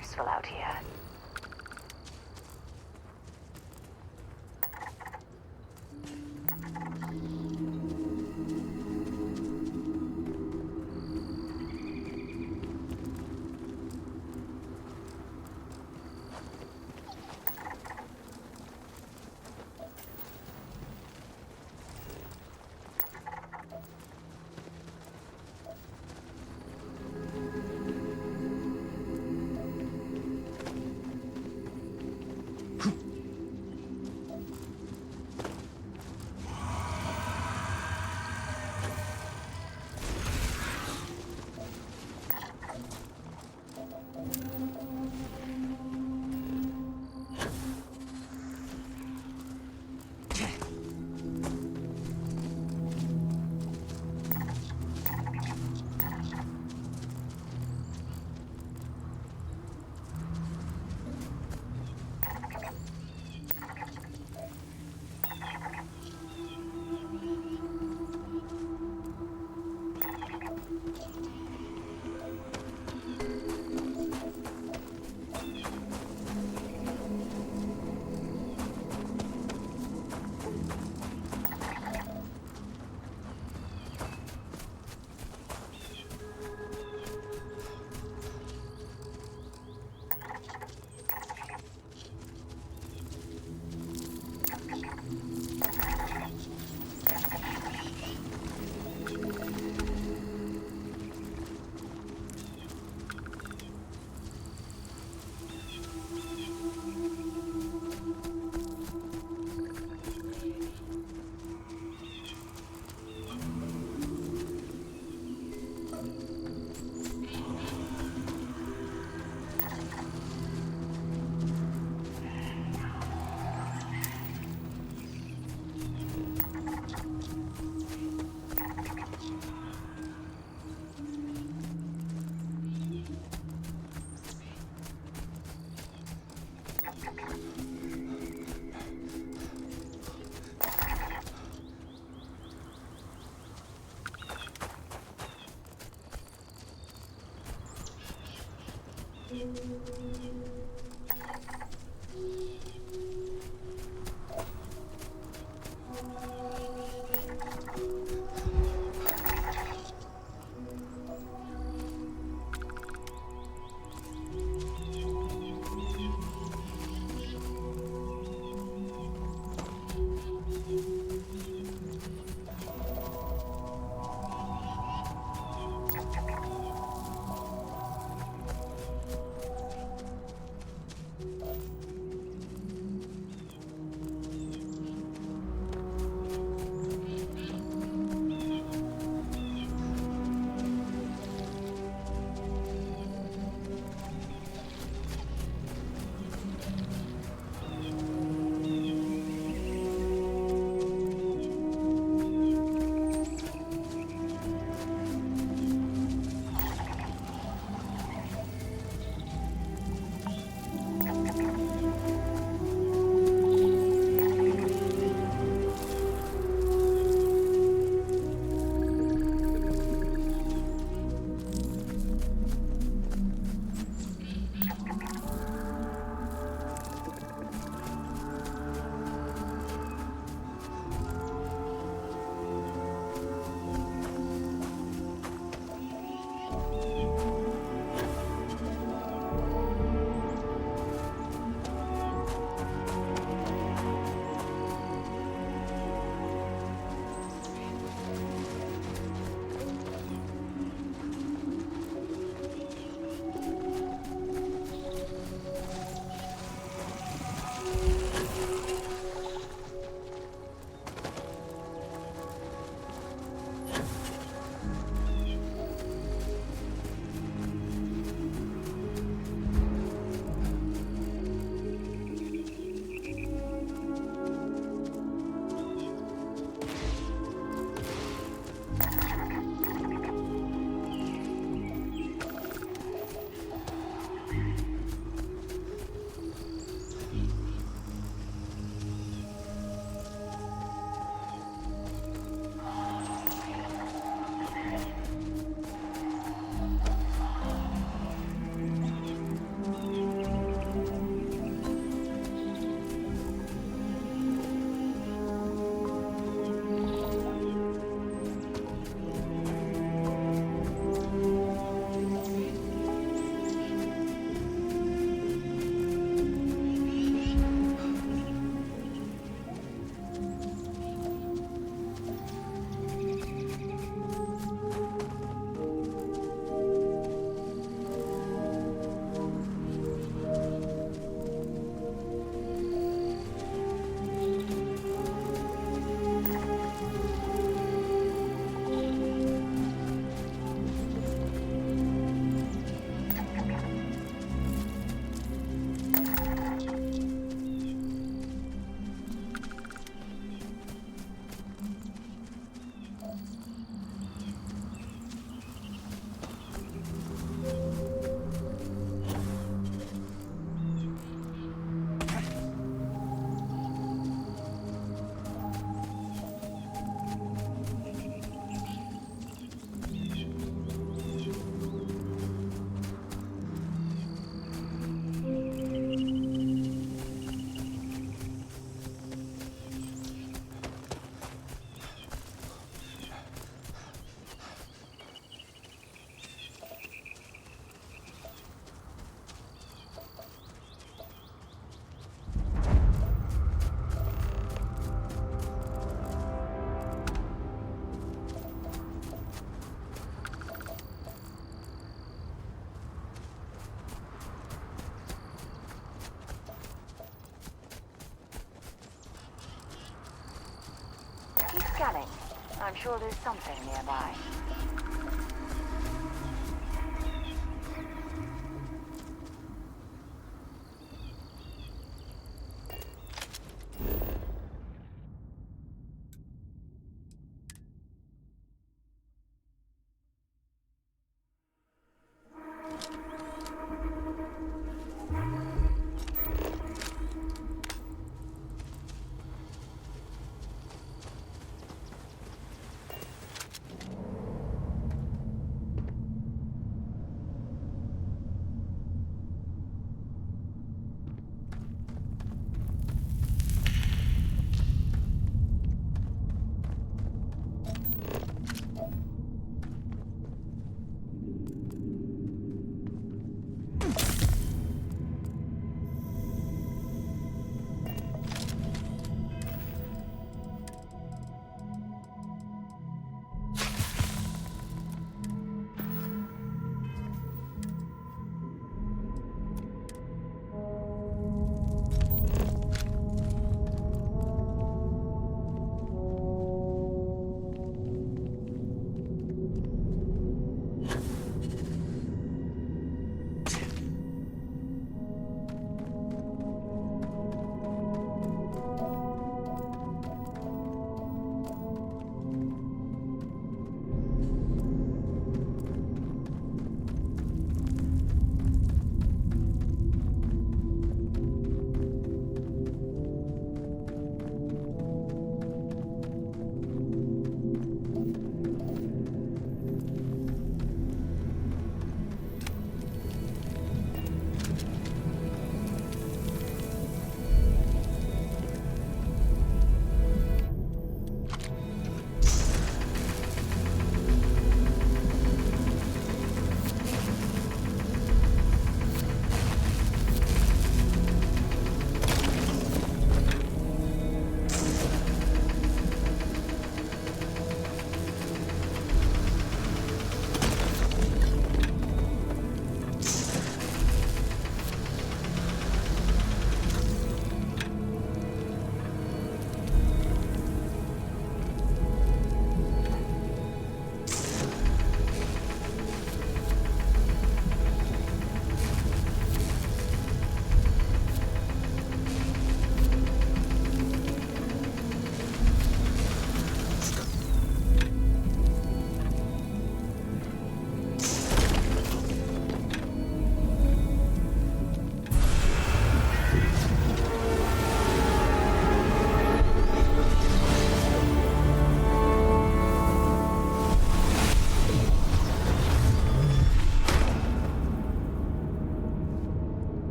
useful out here. Keep scanning. I'm sure there's something nearby.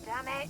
Damn it!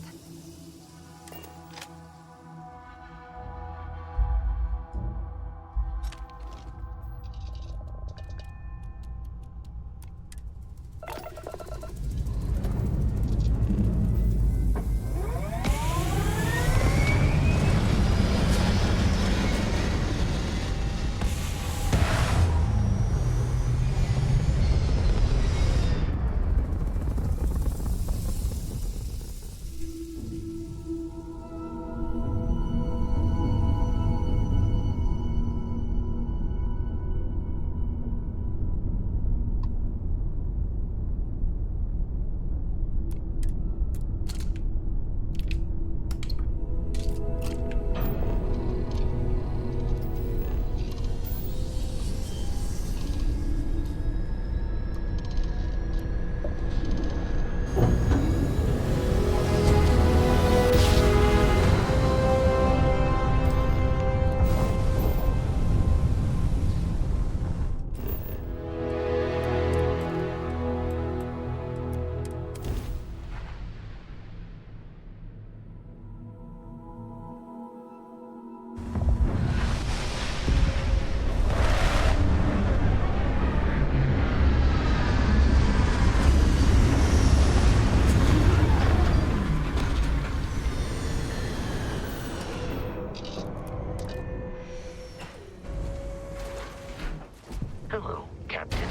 Hello, Captain.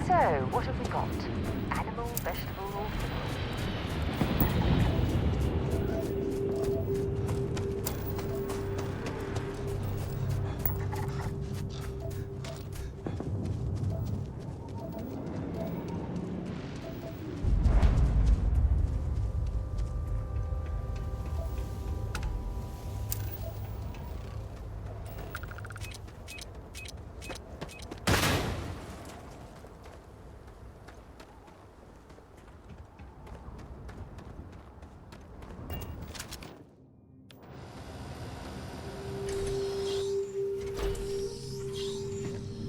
So, what have we got? Animal, vegetable, or food?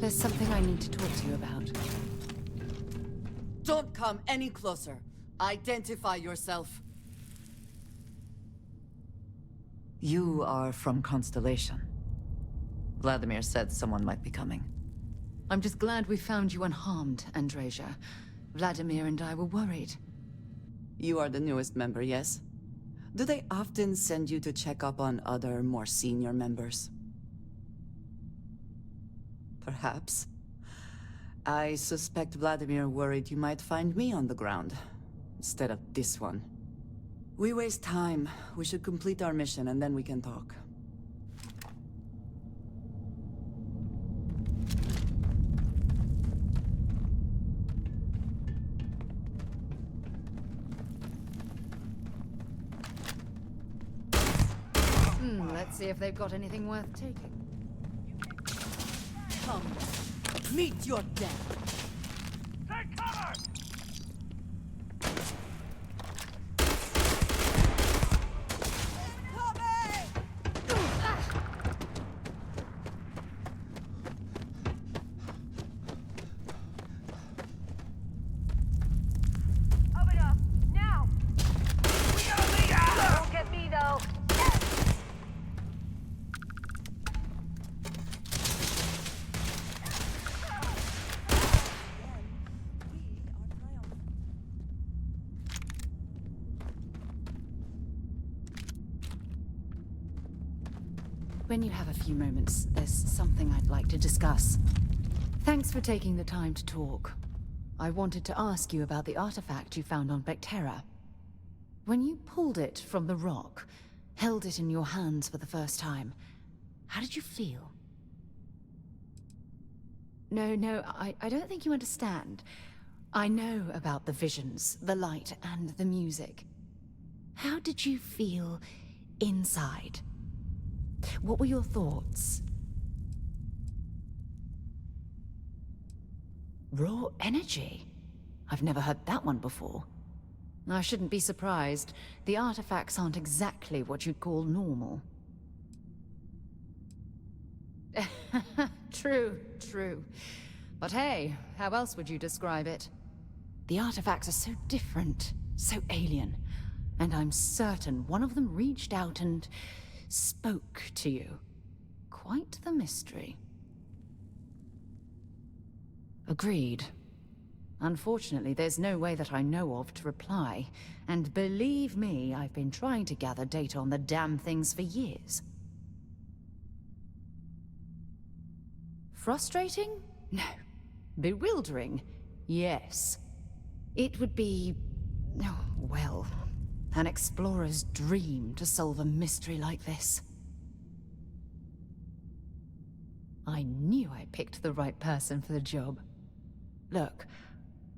There's something I need to talk to you about. Don't come any closer. Identify yourself. You are from Constellation. Vladimir said someone might be coming. I'm just glad we found you unharmed, Andreja. Vladimir and I were worried. You are the newest member, yes? Do they often send you to check up on other, more senior members? Perhaps. I suspect Vladimir worried you might find me on the ground, instead of this one. We waste time. We should complete our mission and then we can talk. Let's see if they've got anything worth taking. Come, meet your death. Take cover! Open up! Now! We gotta lead out! Don't get me, though! When you have a few moments, there's something I'd like to discuss. Thanks for taking the time to talk. I wanted to ask you about the artifact you found on Vectera. When you pulled it from the rock, held it in your hands for the first time, how did you feel? No, I don't think you understand. I know about the visions, the light, and the music. How did you feel inside? What were your thoughts? Raw energy? I've never heard that one before. I shouldn't be surprised. The artifacts aren't exactly what you'd call normal. True. But hey, how else would you describe it? The artifacts are so different, so alien. And I'm certain one of them reached out and spoke to you. Quite the mystery. Agreed. Unfortunately, there's no way that I know of to reply. And believe me, I've been trying to gather data on the damn things for years. Frustrating? No. Bewildering? Yes. It would be... oh, well... an explorer's dream to solve a mystery like this. I knew I picked the right person for the job. Look,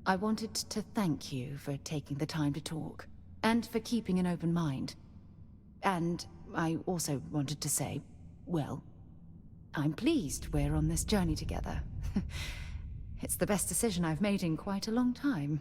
I wanted to thank you for taking the time to talk, and for keeping an open mind. And I also wanted to say, well, I'm pleased we're on this journey together. It's the best decision I've made in quite a long time.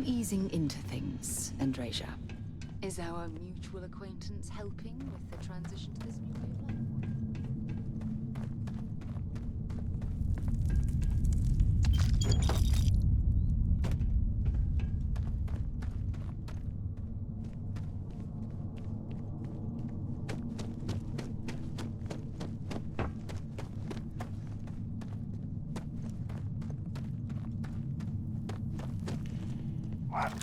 easing into things, Andreja? Is our mutual acquaintance helping with the transition to this new way of life? What?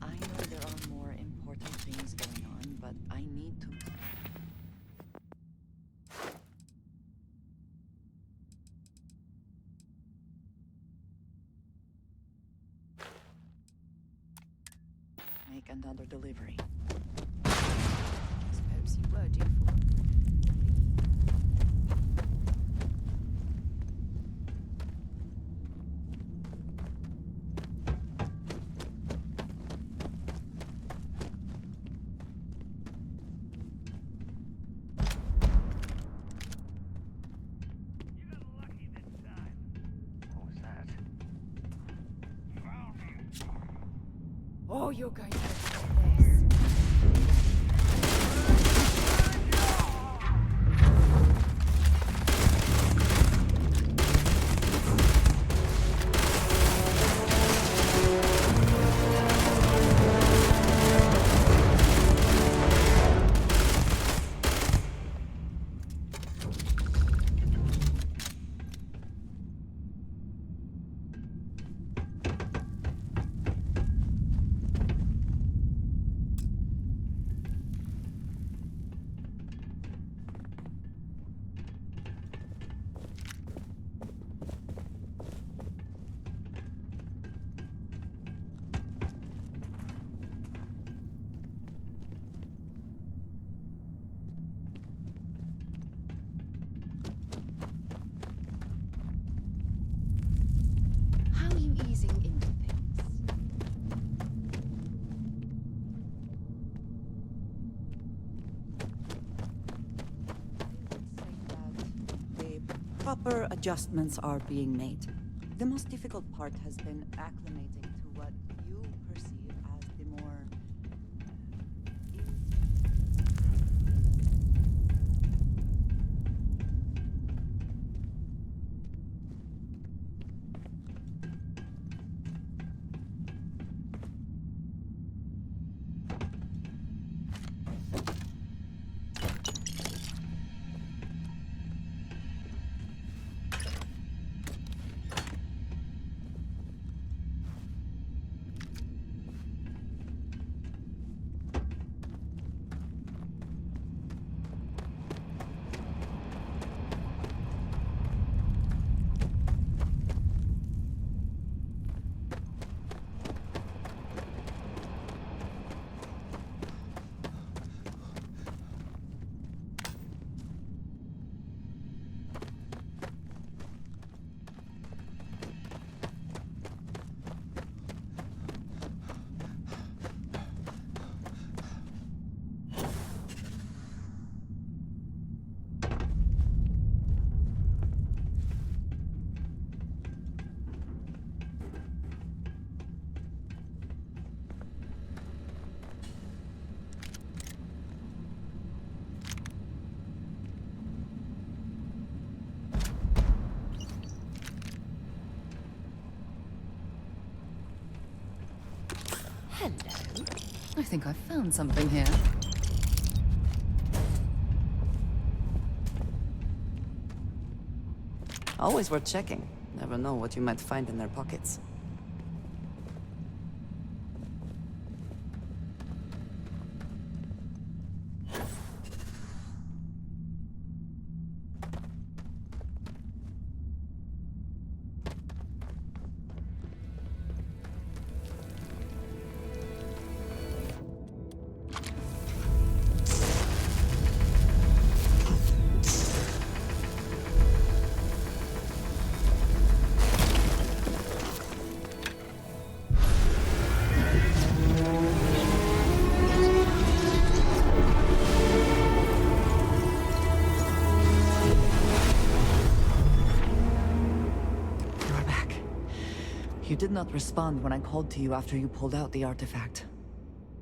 I know there are more important things going on, but I need to... make another delivery. Suppose you were due for one. You got lucky this time. What was that? Found you. Oh, you're going to regret this. How are you easing into things? The proper adjustments are being made. The most difficult part has been acclimating to what you perceive as the more... Hello. I think I've found something here. Always worth checking. Never know what you might find in their pockets. You did not respond when I called to you after you pulled out the artifact.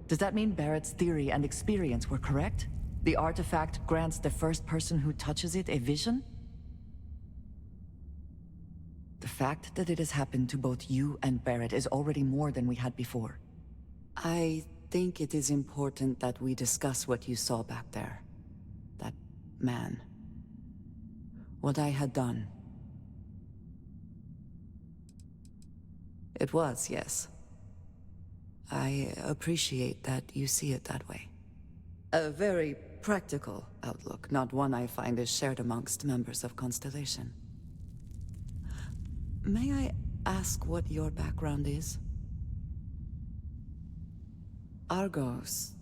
Does that mean Barrett's theory and experience were correct? The artifact grants the first person who touches it a vision? The fact that it has happened to both you and Barrett is already more than we had before. I think it is important that we discuss what you saw back there. That man. What I had done. It was, yes. I appreciate that you see it that way. A very practical outlook, not one I find is shared amongst members of Constellation. May I ask what your background is? Argos.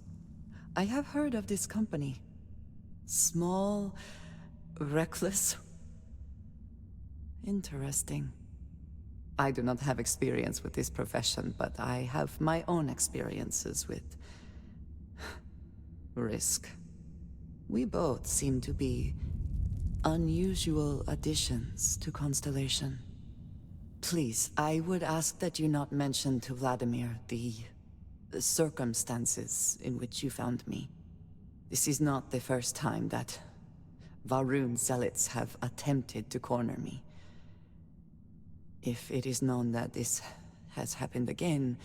I have heard of this company. Small, reckless. Interesting. I do not have experience with this profession, but I have my own experiences with risk. We both seem to be unusual additions to Constellation. Please, I would ask that you not mention to Vladimir the circumstances in which you found me. This is not the first time that Varun zealots have attempted to corner me. If it is known that this has happened again,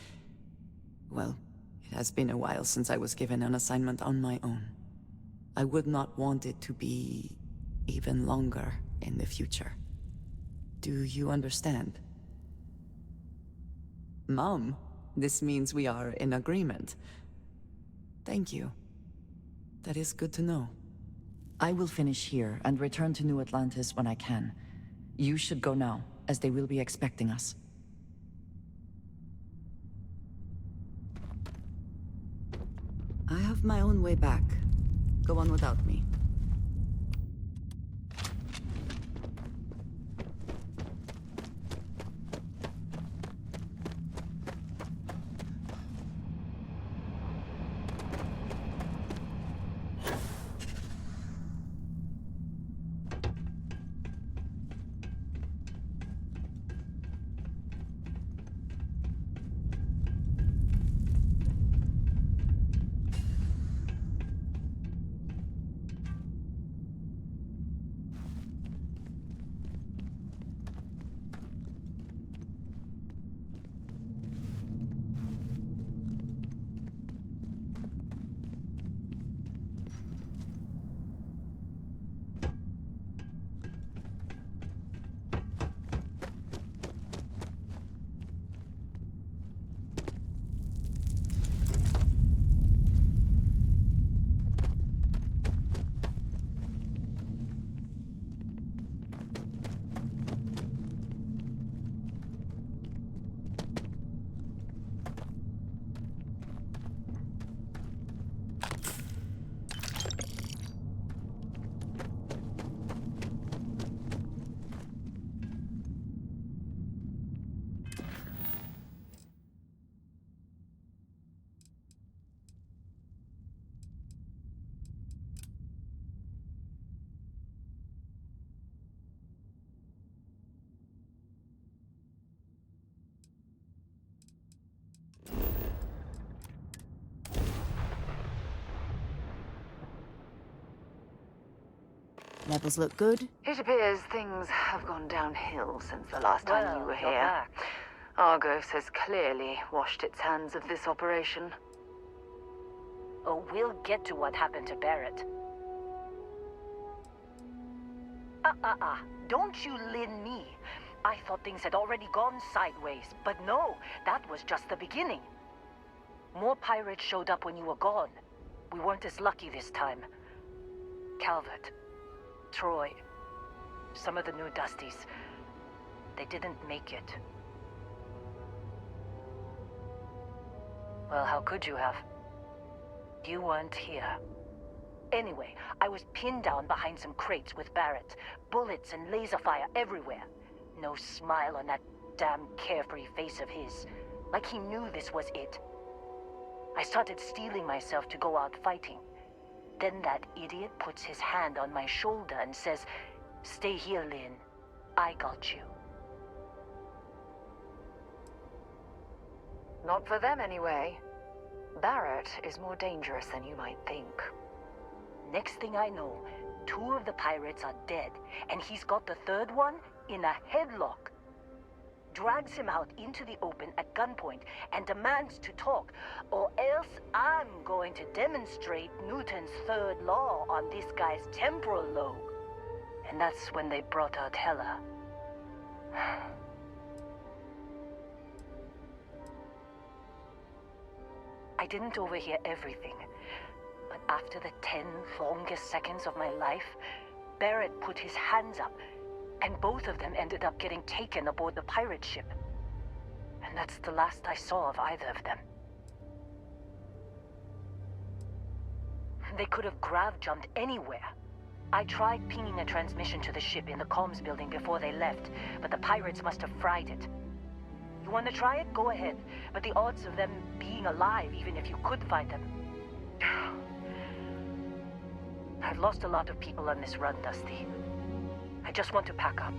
well, it has been a while since I was given an assignment on my own. I would not want it to be even longer in the future. Do you understand? Mom, this means we are in agreement. Thank you. That is good to know. I will finish here and return to New Atlantis when I can. You should go now, as they will be expecting us. I have my own way back. Go on without me. Levels look good. It appears things have gone downhill since the last time you were here. Argos has clearly washed its hands of this operation. Oh, we'll get to what happened to Barrett. Don't you lin me. I thought things had already gone sideways, but no, that was just the beginning. More pirates showed up when you were gone. We weren't as lucky this time. Calvert, Troy, some of the new Dusties, they didn't make it. Well, how could you have? You weren't here. Anyway, I was pinned down behind some crates with Barrett. Bullets and laser fire everywhere. No smile on that damn carefree face of his. Like he knew this was it. I started steeling myself to go out fighting. Then that idiot puts his hand on my shoulder and says, "Stay here, Lynn. I got you." Not for them, anyway. Barrett is more dangerous than you might think. Next thing I know, 2 of the pirates are dead, and he's got the 3rd one in a headlock. Drags him out into the open at gunpoint and demands to talk, or else I'm going to demonstrate Newton's 3rd law on this guy's temporal lobe. And that's when they brought out Hela. I didn't overhear everything, but after the 10 longest seconds of my life, Barrett put his hands up, and both of them ended up getting taken aboard the pirate ship. And that's the last I saw of either of them. They could have grav-jumped anywhere. I tried pinging a transmission to the ship in the comms building before they left, but the pirates must have fried it. You want to try it? Go ahead. But the odds of them being alive, even if you could find them... I've lost a lot of people on this run, Dusty. I just want to pack up.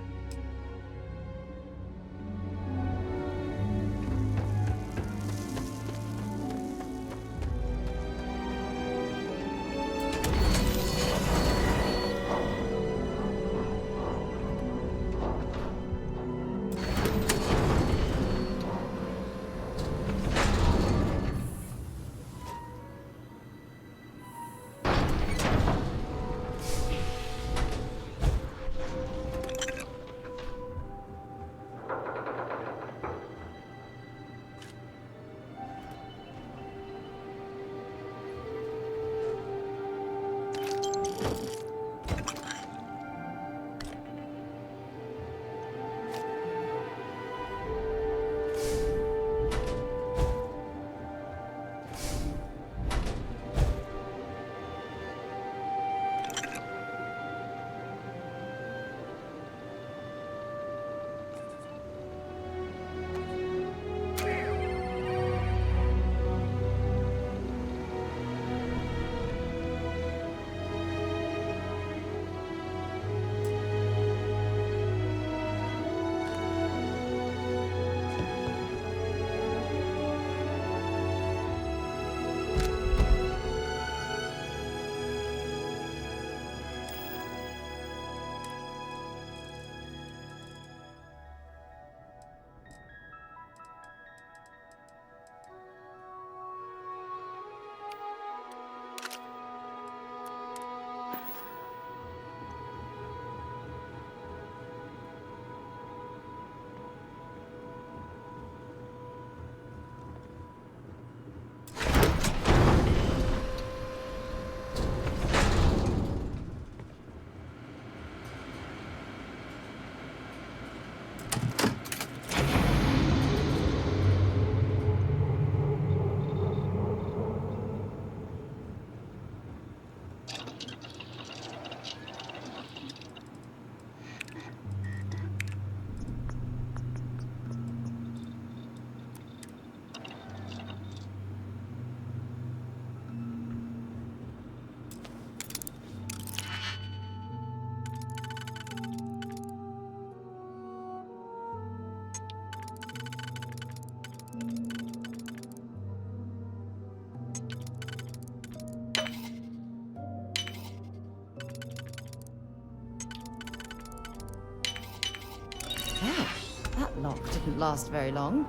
Oh, that lock didn't last very long.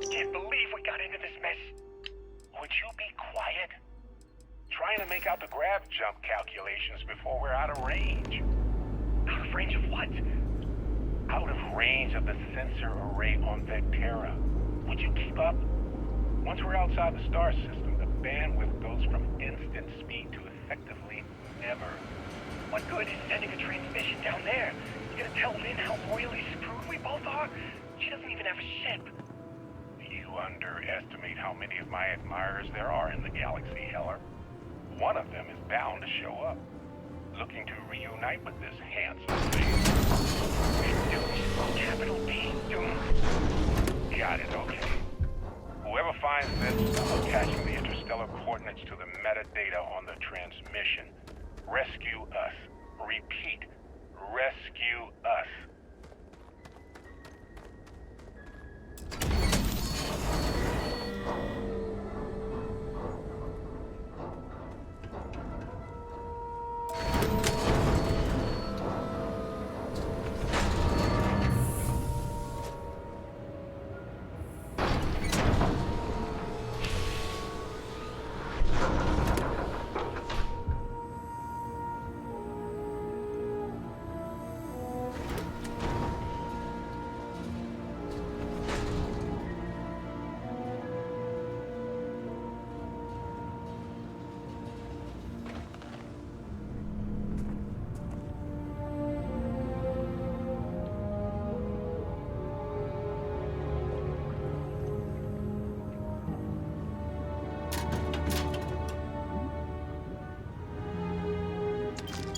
Can't believe we got into this mess. Would you be quiet? Trying to make out the grav jump calculations before we're out of range. Out of range of what? Out of range of the sensor array on Vectera. Would you keep up? Once we're outside the star system, the bandwidth goes from instant speed to effectively never. What good is sending a transmission down there? You gonna tell Lynn how royally screwed we both are? She doesn't even have a ship. You underestimate how many of my admirers there are in the galaxy, Heller. one of them is bound to show up, looking to reunite with this handsome thing. Doomed. Capital D, doomed. Got it, okay. Whoever finds this, I'm attaching the interstellar coordinates to the metadata on the transmission. Rescue us. Repeat. Rescue us.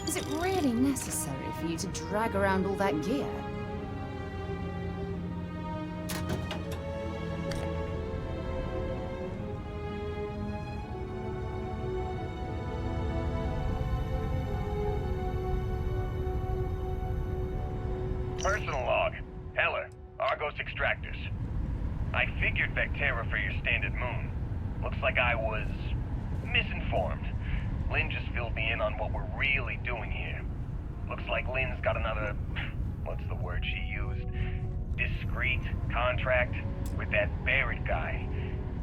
Is it really necessary for you to drag around all that gear? Personal log. Heller, Argos extractors. I figured Vectera for your standard moon. Looks like I was misinformed. Lynn just filled me in on what we're really doing here. Looks like Lynn's got another, what's the word she used? Discreet contract with that Barrett guy.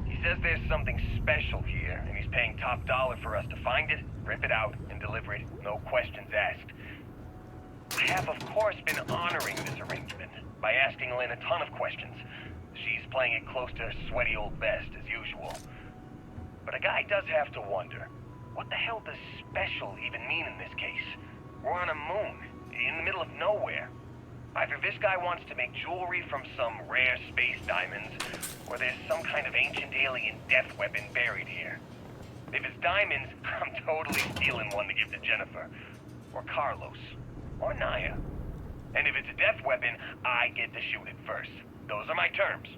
He says there's something special here, and he's paying top dollar for us to find it, rip it out, and deliver it, no questions asked. I have, of course, been honoring this arrangement by asking Lynn a ton of questions. She's playing it close to her sweaty old best, as usual. But a guy does have to wonder, what the hell does special even mean in this case? We're on a moon, in the middle of nowhere. Either this guy wants to make jewelry from some rare space diamonds, or there's some kind of ancient alien death weapon buried here. If it's diamonds, I'm totally stealing one to give to Jennifer, or Carlos, or Naya. And if it's a death weapon, I get to shoot it first. Those are my terms.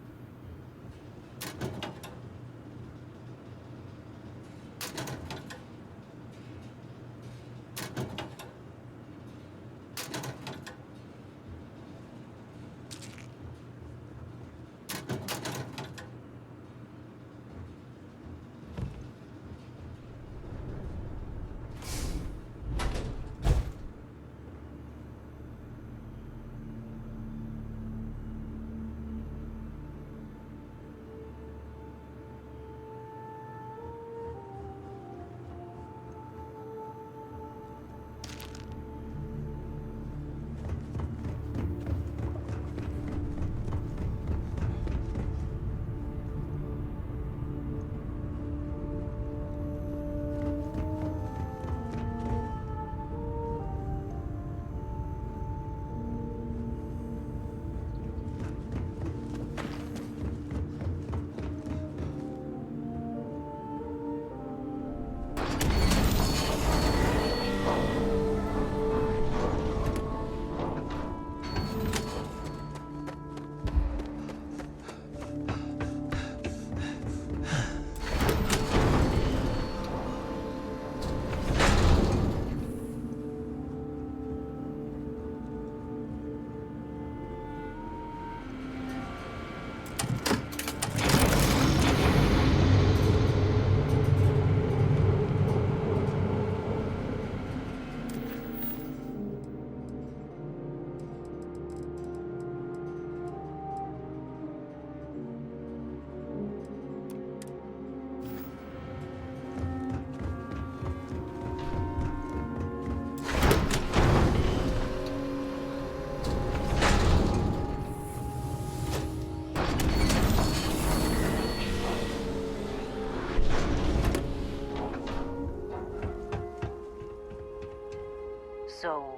So,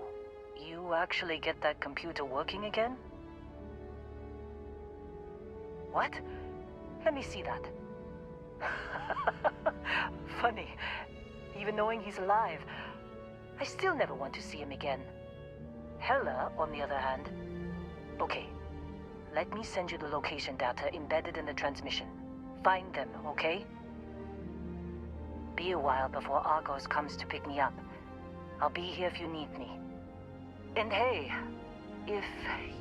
you actually get that computer working again? What? Let me see that. Funny. even knowing he's alive. I still never want to see him again. Hela, on the other hand... Okay, let me send you the location data embedded in the transmission. Find them, okay? Be a while before Argos comes to pick me up. I'll be here if you need me. And hey, if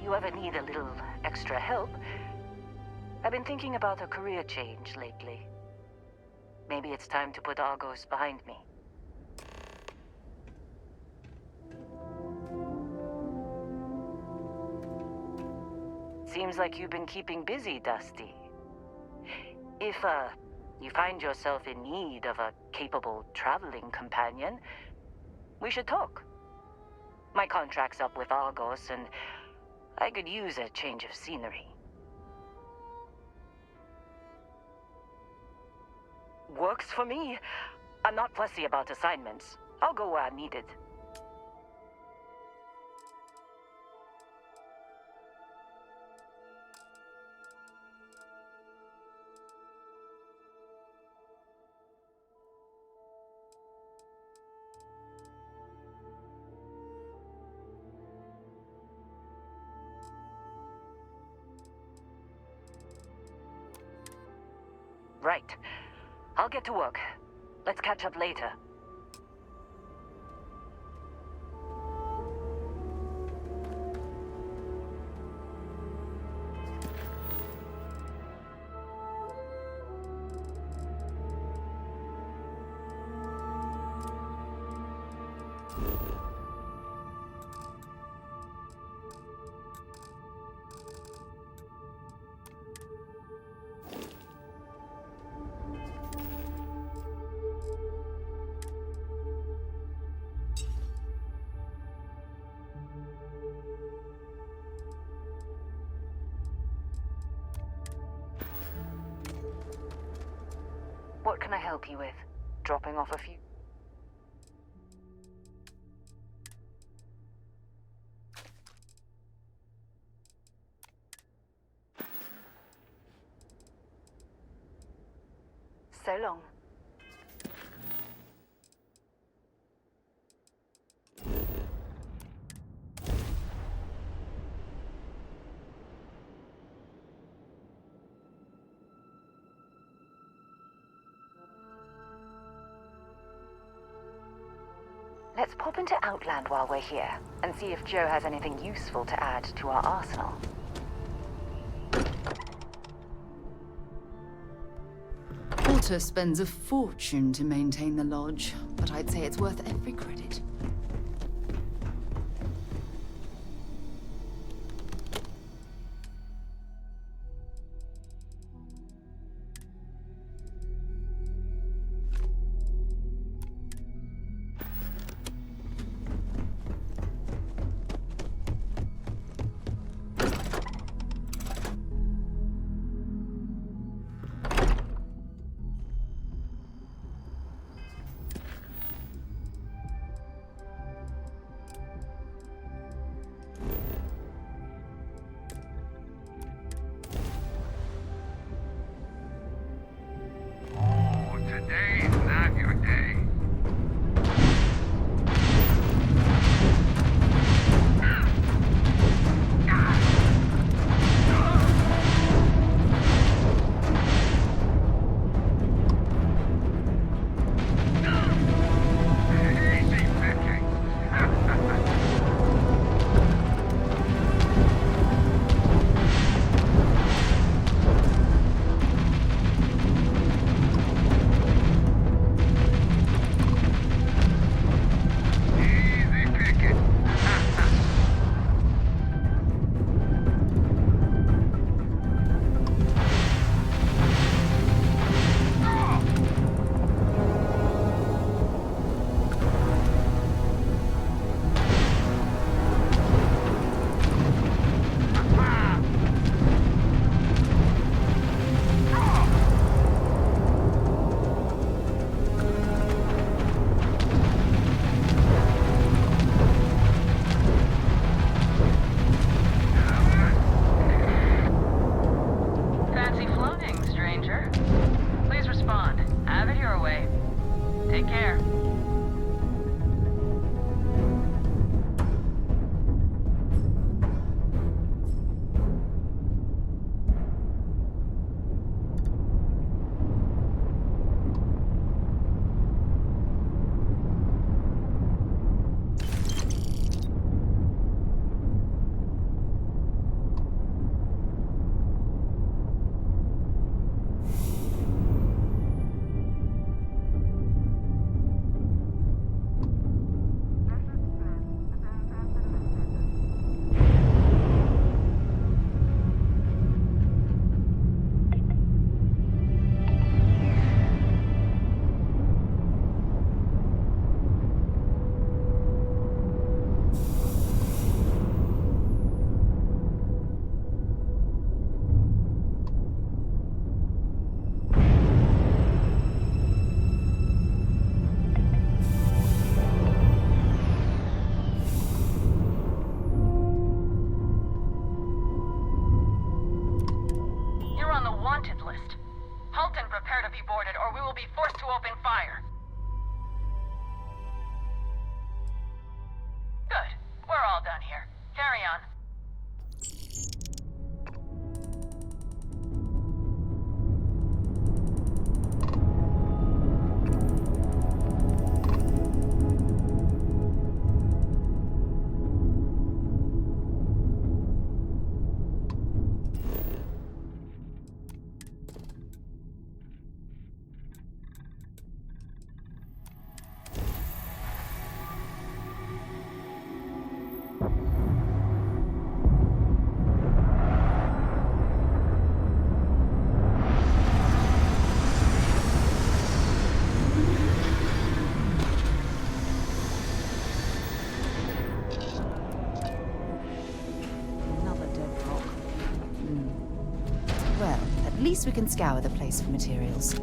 you ever need a little extra help, I've been thinking about a career change lately. Maybe it's time to put Argos behind me. Seems like you've been keeping busy, Dusty. If, you find yourself in need of a capable traveling companion, we should talk. My contract's up with Argos, and I could use a change of scenery. Works for me. I'm not fussy about assignments. I'll go where I'm needed. Right. I'll get to work. Let's catch up later. What can I help you with? Dropping off a few... So long. Let's pop into Outland while we're here, and see if Joe has anything useful to add to our arsenal. Porter spends a fortune to maintain the lodge, but I'd say it's worth every credit. Today's not your day. Easy picking. Easy picking. Fancy floating, stranger. Please respond. Have it your way. Take care. wanted list. Halt and prepare to be boarded, or we will be forced to open fire. Good. We're all done here. Carry on. Well, at least we can scour the place for materials.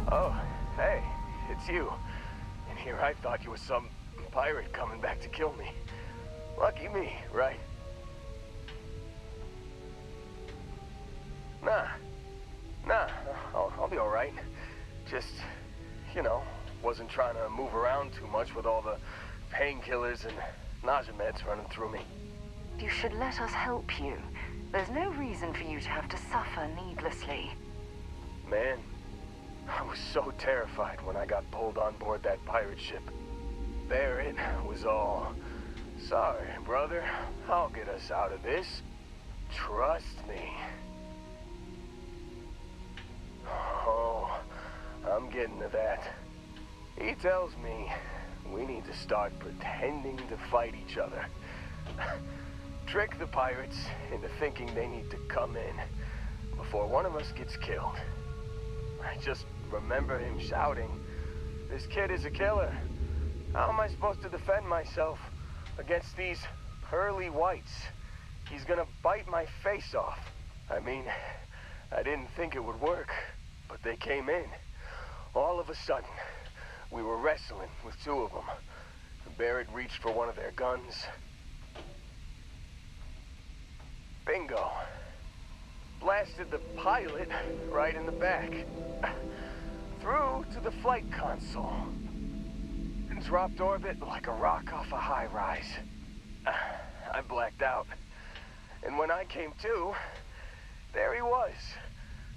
Oh, hey, it's you. And here I thought you was some pirate coming back to kill me. Lucky me, right? Nah, I'll be alright. Just, you know, wasn't trying to move around too much with all the painkillers and nausea meds running through me. You should let us help you. There's no reason for you to have to suffer needlessly. Man, I was so terrified when I got pulled on board that pirate ship. Barrett was all, "Sorry, brother, I'll get us out of this. Trust me." Oh, I'm getting to that. He tells me we need to start pretending to fight each other. Trick the pirates into thinking they need to come in before one of us gets killed. I just remember him shouting, "This kid is a killer. How am I supposed to defend myself against these pearly whites? He's gonna bite my face off." I mean, I didn't think it would work, but they came in. All of a sudden, we were wrestling with two of them. Barrett reached for one of their guns. Bingo. Blasted the pilot right in the back. Through to the flight console. And dropped orbit like a rock off a high rise. I blacked out. And when I came to, there he was.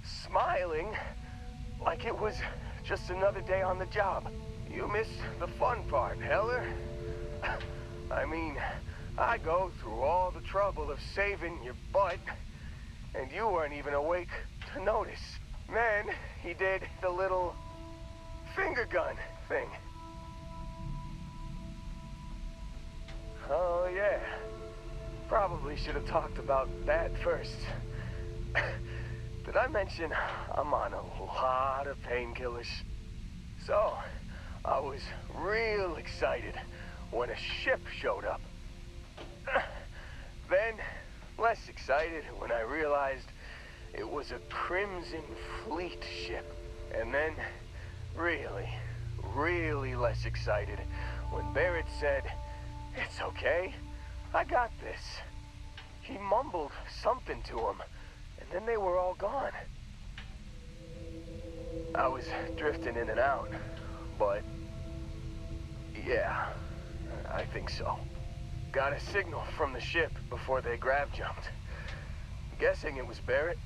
Smiling like it was just another day on the job. You missed the fun part, Heller. I mean, I go through all the trouble of saving your butt, and you weren't even awake to notice. Then he did the little finger gun thing. Oh yeah, probably should have talked about that first. Did I mention I'm on a lot of painkillers? So, I was real excited when a ship showed up. Then, less excited when I realized it was a Crimson Fleet ship. And then, really, really less excited when Barrett said, "It's okay, I got this." He mumbled something to him, and then they were all gone. I was drifting in and out, but yeah, I think so. Got a signal from the ship before they grav jumped. Guessing it was Barrett.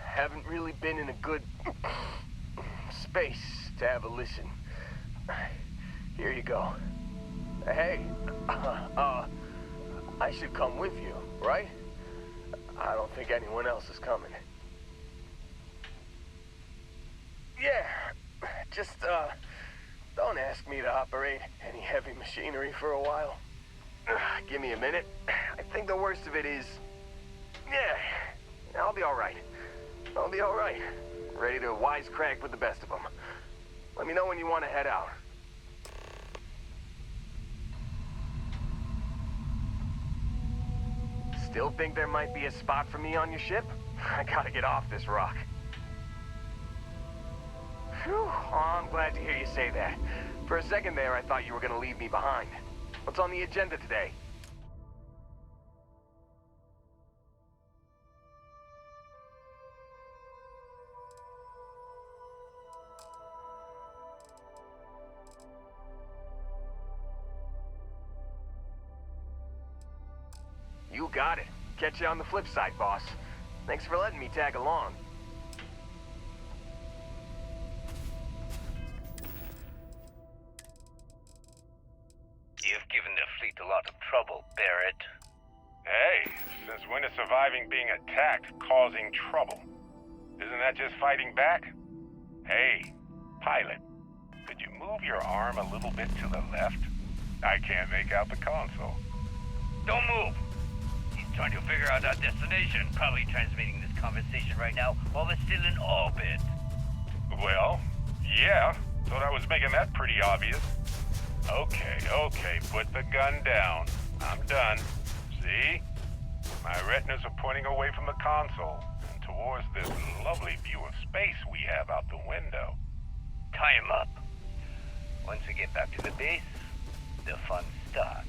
Haven't really been in a good space to have a listen. Here you go. Hey, I should come with you, right? I don't think anyone else is coming. Yeah, just, don't ask me to operate any heavy machinery for a while. Give me a minute. I think the worst of it is... Yeah, I'll be alright. I'll be alright. Ready to wisecrack with the best of them. Let me know when you want to head out. Still think there might be a spot for me on your ship? I gotta get off this rock. Phew, oh, I'm glad to hear you say that. For a second there, I thought you were gonna leave me behind. What's on the agenda today? You got it. Catch you on the flip side, boss. Thanks for letting me tag along. You've given the fleet a lot of trouble, Barrett. Hey, since when is surviving being attacked causing trouble? Isn't that just fighting back? Hey, pilot, could you move your arm a little bit to the left? I can't make out the console. Don't move! He's trying to figure out our destination. Probably transmitting this conversation right now while we're still in orbit. Well, yeah, thought I was making that pretty obvious. Okay, put the gun down. I'm done. See? My retinas are pointing away from the console and towards this lovely view of space we have out the window. Tie him up. Once we get back to the base, the fun starts.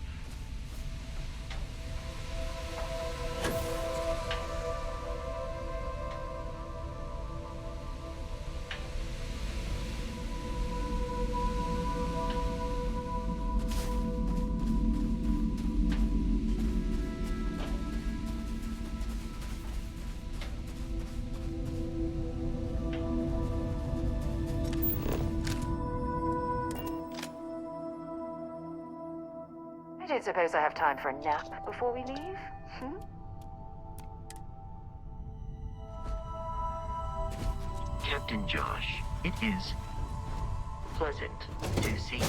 I don't suppose I have time for a nap before we leave? Captain Josh, it is pleasant to see you.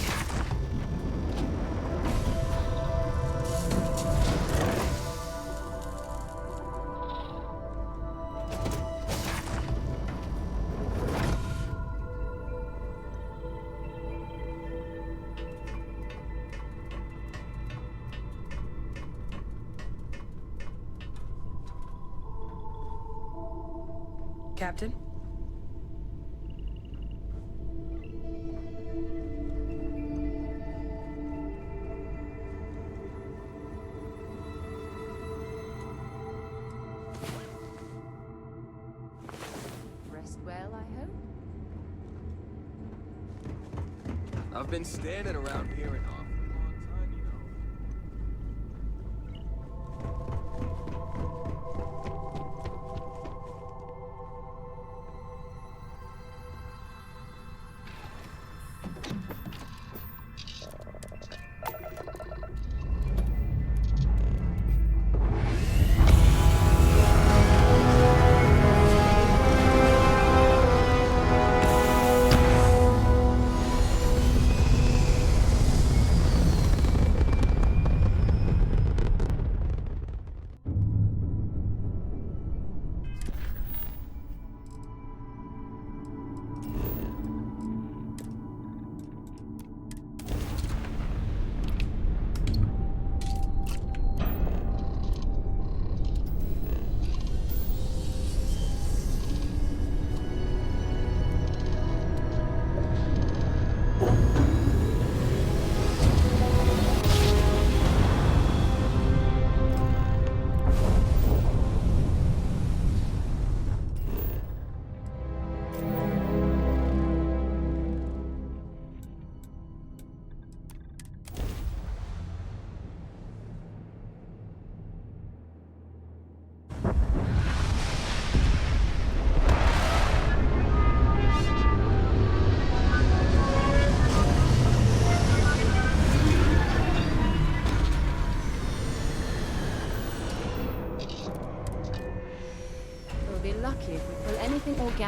Captain? Rest well, I hope? I've been standing around here an awful long time, you know.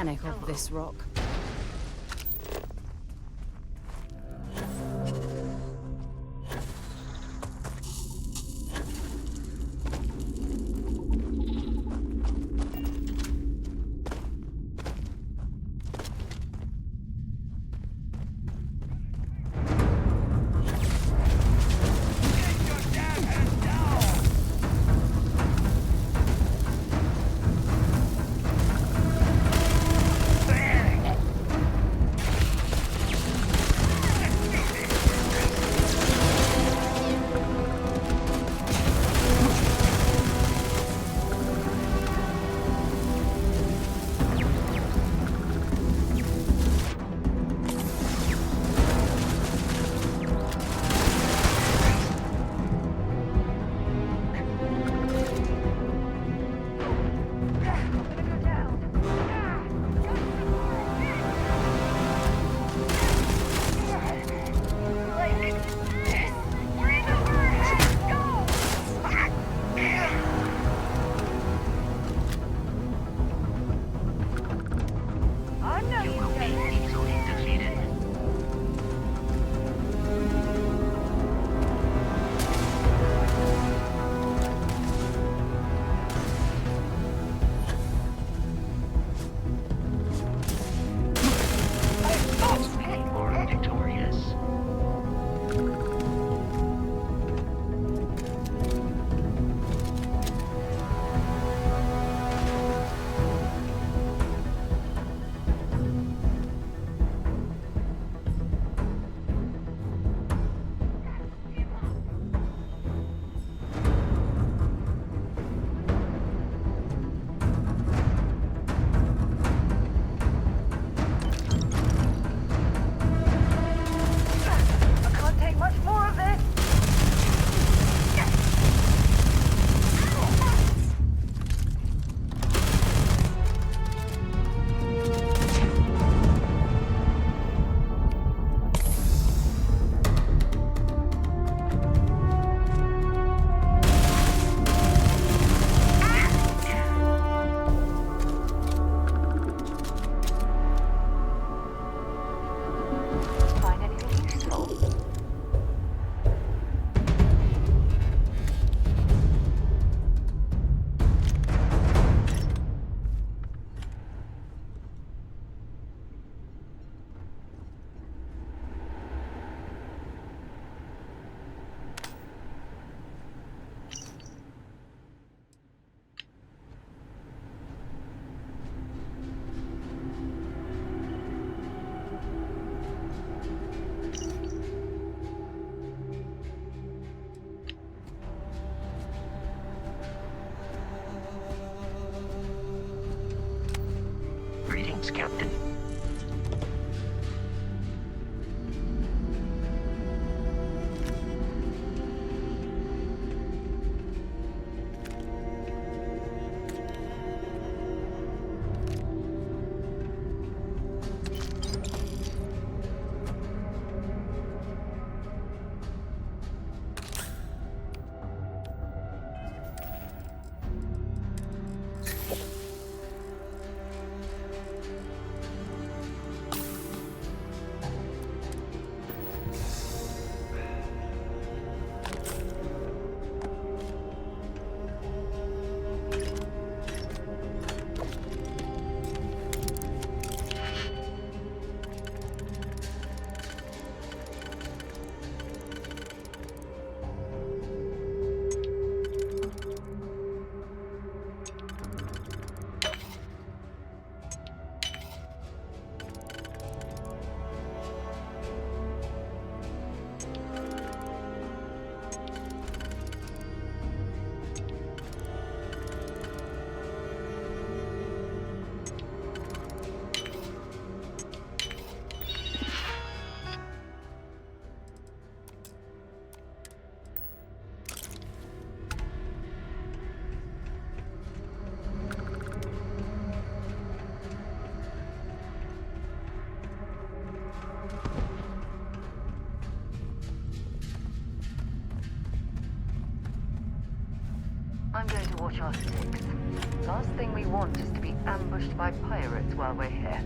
organic of this rock. I'm going to watch our six. Last thing we want is to be ambushed by pirates while we're here.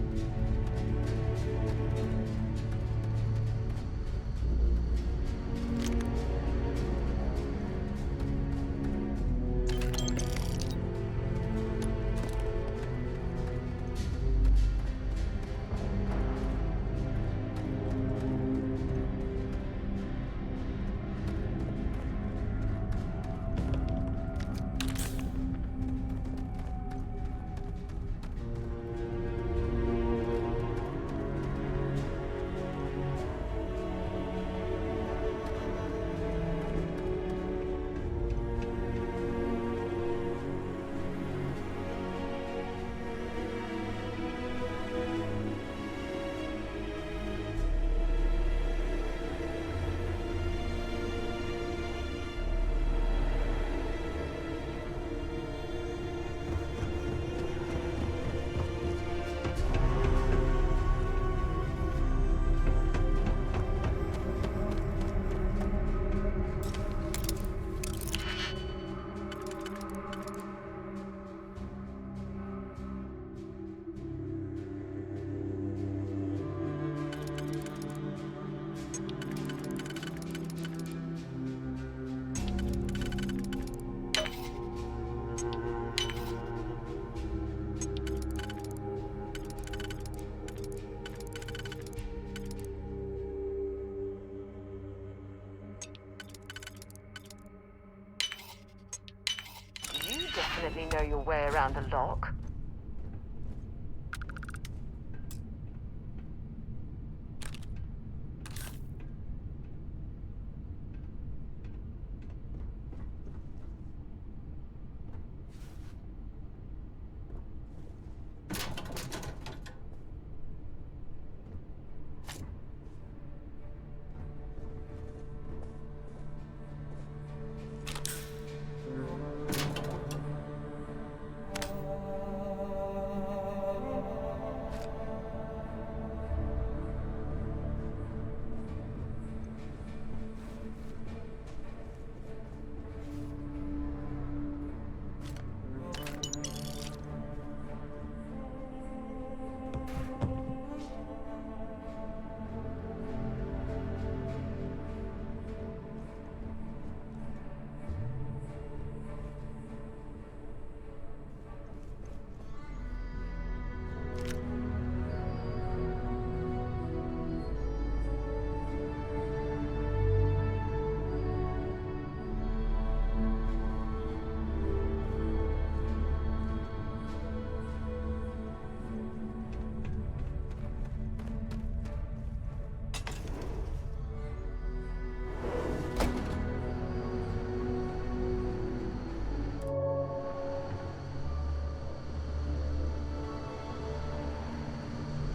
Definitely know your way around a lock.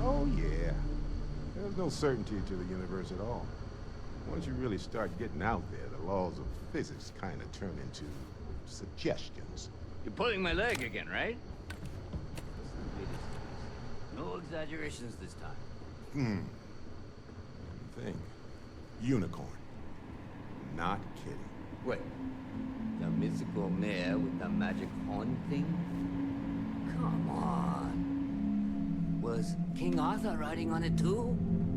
Oh, yeah. There's no certainty to the universe at all. Once you really start getting out there, the laws of physics kind of turn into suggestions. You're pulling my leg again, right? No exaggerations this time. Think. Unicorn. Not kidding. Wait, the mythical mare with the magic horn thing? Come on. Was King Arthur riding on it too?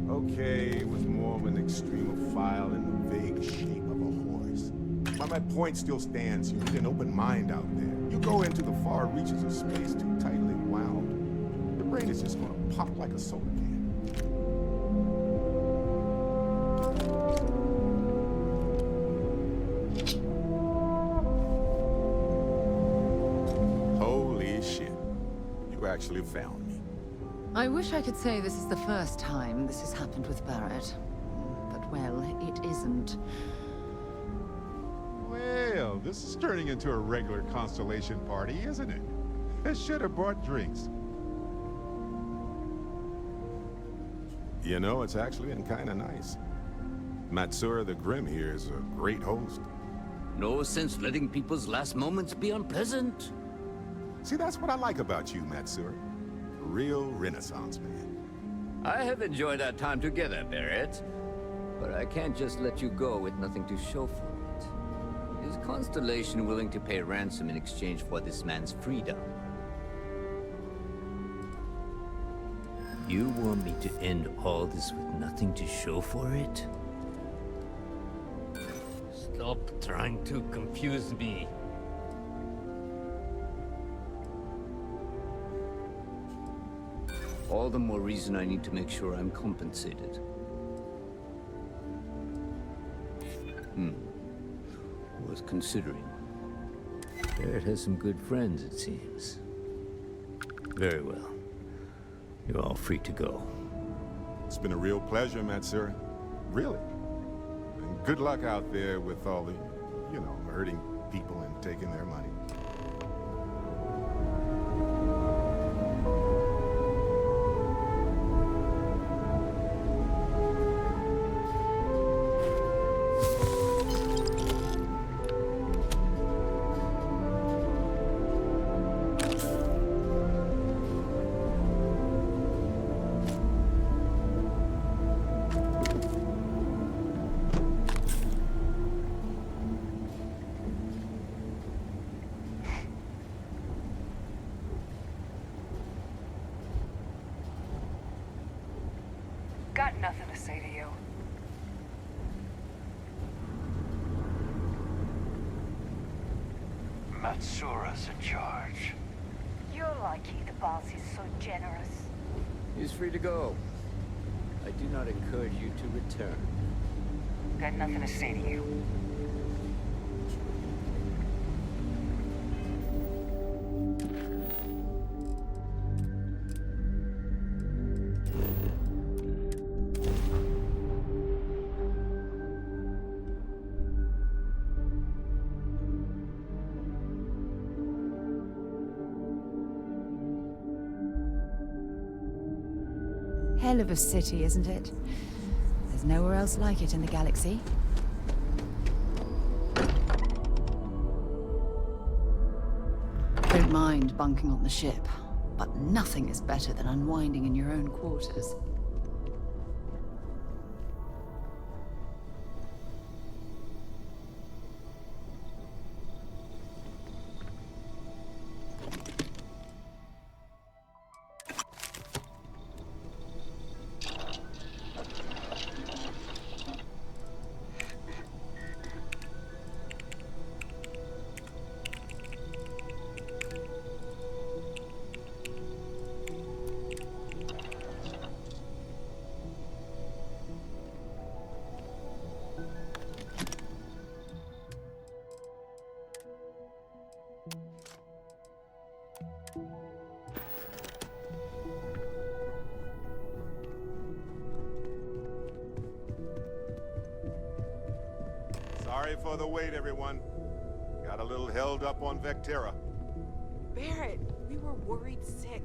Okay, it was more of an extremophile in the vague shape of a horse. But my point still stands. You need an open mind out there. You go into the far reaches of space too tightly wound, your brain is just gonna pop like a soda can. Holy shit. You actually found me. I wish I could say this is the first time this has happened with Barrett. But, well, it isn't. Well, this is turning into a regular Constellation party, isn't it? I should have brought drinks. You know, it's actually been kind of nice. Matsura the Grim here is a great host. No sense letting people's last moments be unpleasant. See, that's what I like about you, Matsura. A real Renaissance man. I have enjoyed our time together, Barrett. But I can't just let you go with nothing to show for it. Is Constellation willing to pay ransom in exchange for this man's freedom? You want me to end all this with nothing to show for it? Stop trying to confuse me. All the more reason I need to make sure I'm compensated. Worth considering. Barrett has some good friends, it seems. Very well. You're all free to go. It's been a real pleasure, Vectera. Really. And good luck out there with all the, hurting people and taking their money. Got nothing to say to you. Matsura's in charge. You're lucky the boss is so generous. He's free to go. I do not encourage you to return. Got nothing to say to you. Hell of a city, isn't it? There's nowhere else like it in the galaxy. Don't mind bunking on the ship, but nothing is better than unwinding in your own quarters. Sorry for the wait, everyone. Got a little held up on Vectera. Barrett, we were worried sick.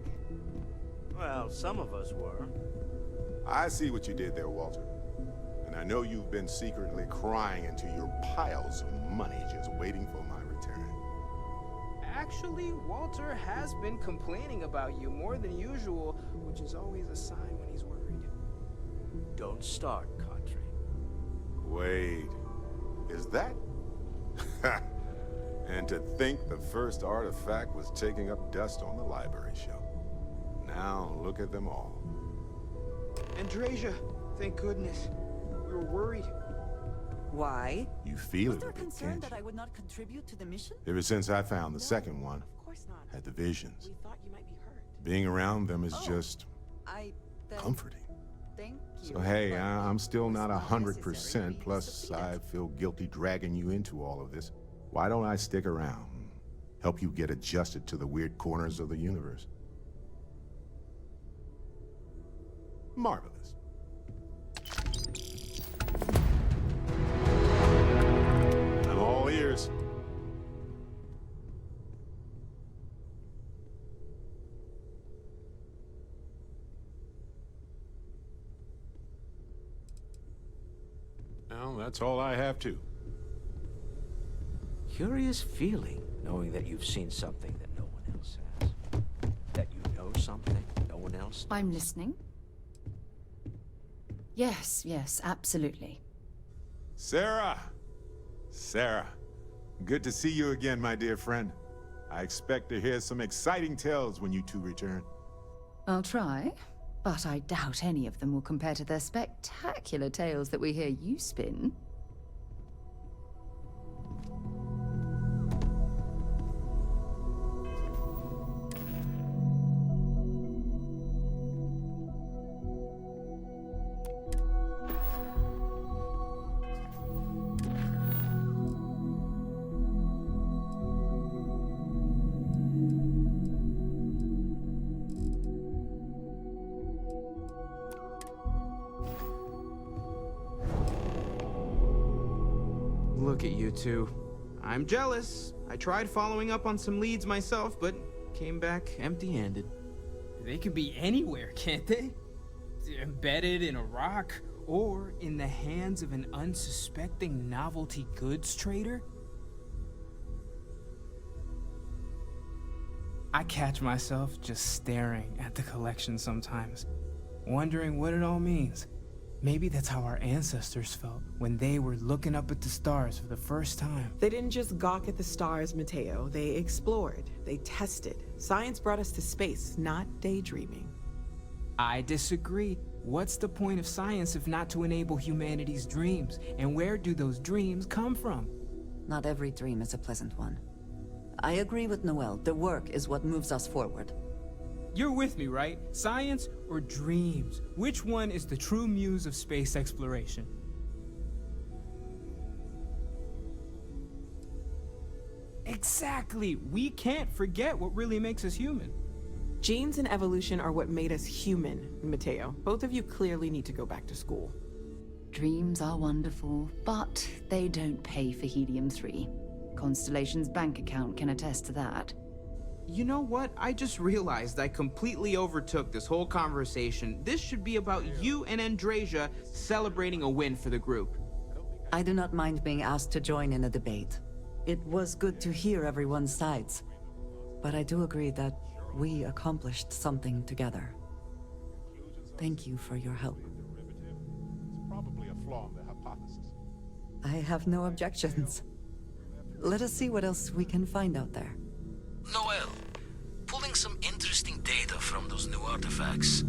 Well, some of us were. I see what you did there, Walter. And I know you've been secretly crying into your piles of money just waiting for my return. Actually, Walter has been complaining about you more than usual, which is always a sign when he's worried. Don't start, Contre. Wait, is that? And to think the first artifact was taking up dust on the library shelf. Now look at them all. Andreja, thank goodness. We were worried. Why? You feel Was it there a bit, concern can't that you? I would not contribute to the mission? Ever since I found the second one, Of course not. had the visions. We thought you might be hurt. Being around them is just Then comforting. Thank you. So hey, but I'm still not it's not necessary for 100%, me to plus succeed I at- feel guilty dragging you into all of this. Why don't I stick around? Help you get adjusted to the weird corners of the universe. Marvelous. I'm all ears. Well, that's all I have to. Curious feeling, knowing that you've seen something that no one else has. That you know something no one else knows. I'm listening. Yes, absolutely. Sarah! Sarah, Good to see you again, my dear friend. I expect to hear some exciting tales when you two return. I'll try, but I doubt any of them will compare to the spectacular tales that we hear you spin. Look at you two. I'm jealous. I tried following up on some leads myself, but came back empty-handed. They could be anywhere, can't they? Embedded in a rock, or in the hands of an unsuspecting novelty goods trader? I catch myself just staring at the collection sometimes, wondering what it all means. Maybe that's how our ancestors felt when they were looking up at the stars for the first time. They didn't just gawk at the stars, Mateo. They explored. They tested. Science brought us to space, not daydreaming. I disagree. What's the point of science if not to enable humanity's dreams? And where do those dreams come from? Not every dream is a pleasant one. I agree with Noel. The work is what moves us forward. You're with me, right? Science or dreams? Which one is the true muse of space exploration? Exactly! We can't forget what really makes us human. Genes and evolution are what made us human, Mateo. Both of you clearly need to go back to school. Dreams are wonderful, but they don't pay for helium-3. Constellation's bank account can attest to that. You know what? I just realized I completely overtook this whole conversation. This should be about you and Andreja celebrating a win for the group. I do not mind being asked to join in a debate. It was good to hear everyone's sides. But I do agree that we accomplished something together. Thank you for your help. It's probably a flaw in the hypothesis. I have no objections. Let us see what else we can find out there. Noel, pulling some interesting data from those new artifacts.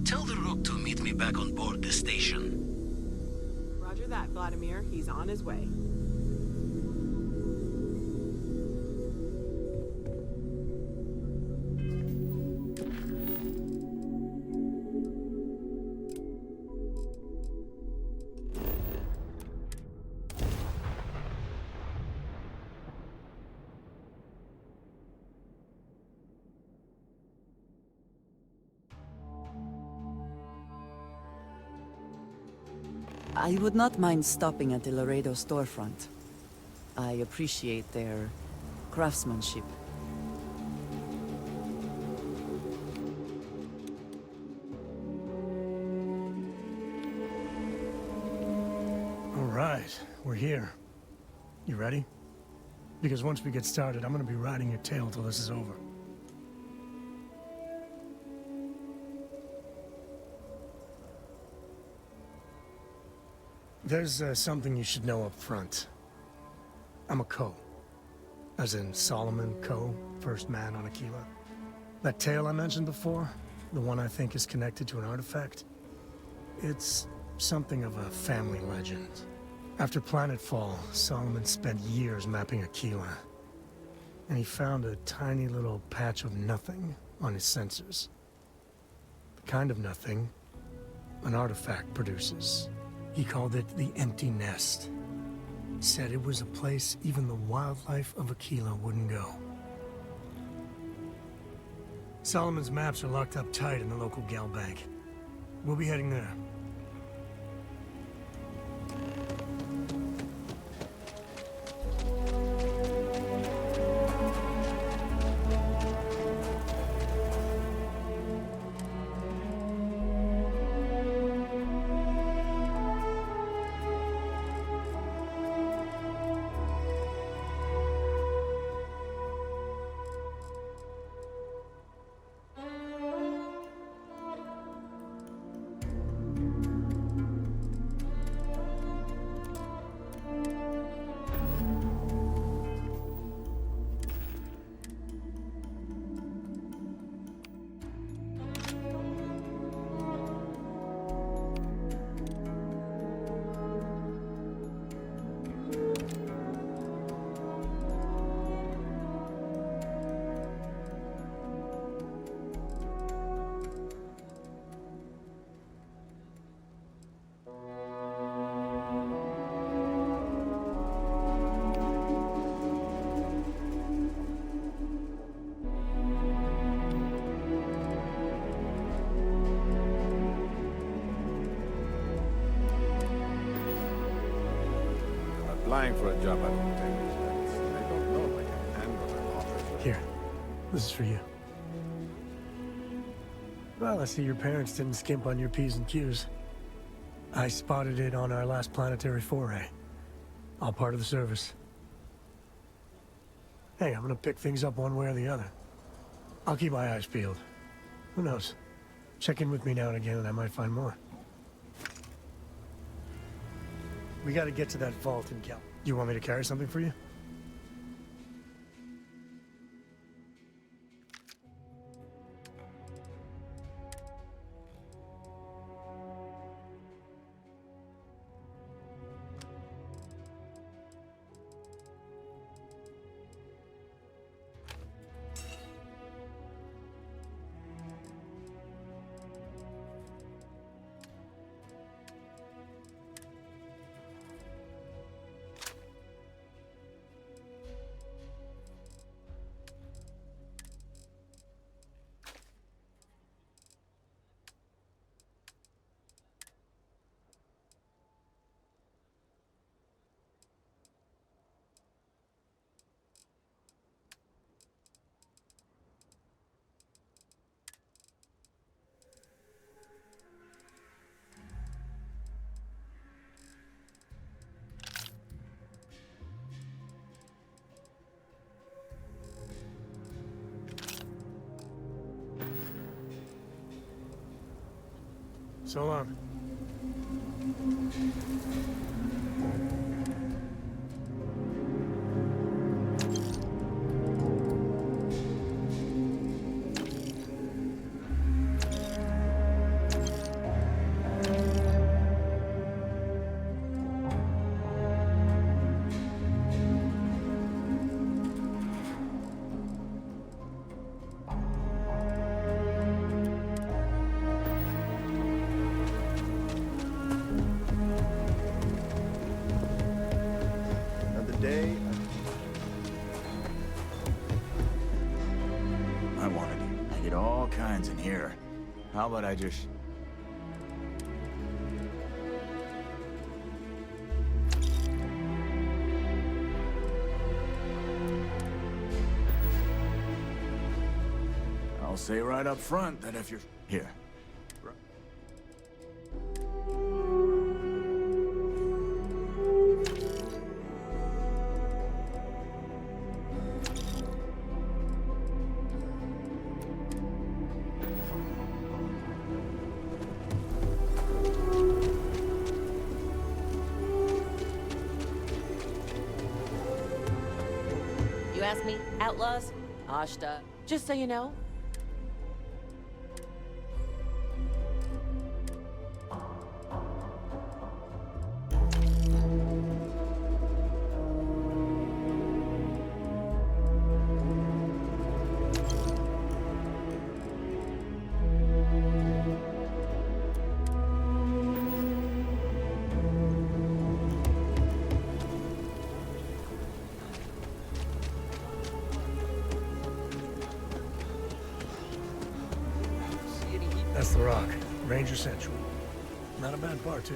Tell the Rook to meet me back on board the station. Roger that, Vladimir. He's on his way. I would not mind stopping at the Laredo storefront. I appreciate their craftsmanship. All right, we're here. You ready? Because once we get started, I'm gonna be riding your tail till this is over. There's something you should know up front. I'm a Co. As in Solomon Co., first man on Aquila. That tale I mentioned before, the one I think is connected to an artifact, it's something of a family legend. After planetfall, Solomon spent years mapping Aquila, and he found a tiny little patch of nothing on his sensors. The kind of nothing an artifact produces. He called it the Empty Nest. Said it was a place even the wildlife of Aquila wouldn't go. Solomon's maps are locked up tight in the local gal bank. We'll be heading there. applying for a job I don't take. They don't know if I can handle an office. Here, this is for you. Well, I see your parents didn't skimp on your P's and Q's. I spotted it on our last planetary foray. All part of the service. Hey, I'm gonna pick things up one way or the other. I'll keep my eyes peeled. Who knows? Check in with me now and again and I might find more. We gotta get to that vault in Cal. You want me to carry something for you? So long. In here. How about I just... I'll say right up front that if you're... Here. Ask me, outlaws? Ashta. Just so you know. That's the Rock, Ranger Central. Not a bad bar, too.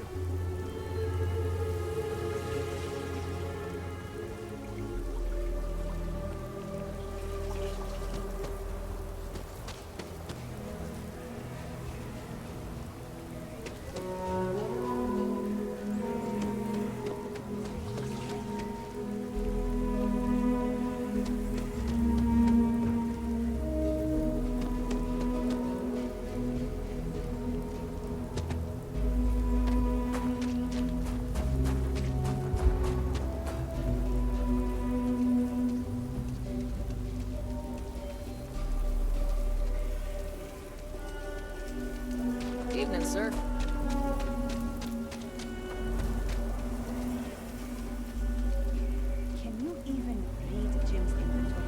Evening, sir. Can you even read Jim's inventory?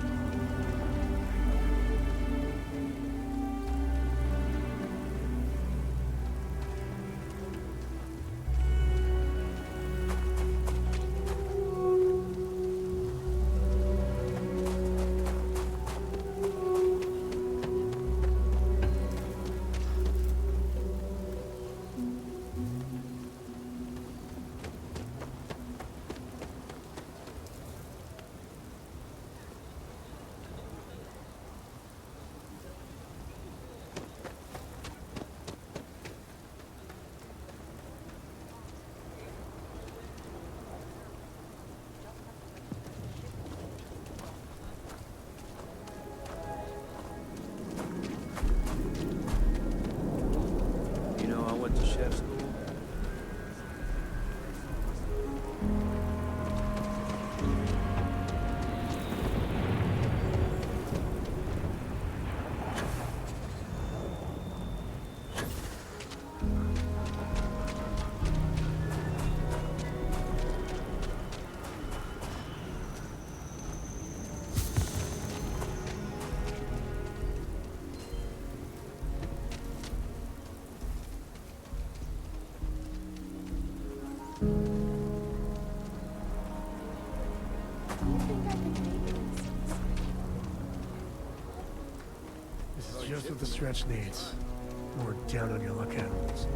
just what the stretch needs. More down on your luck animals.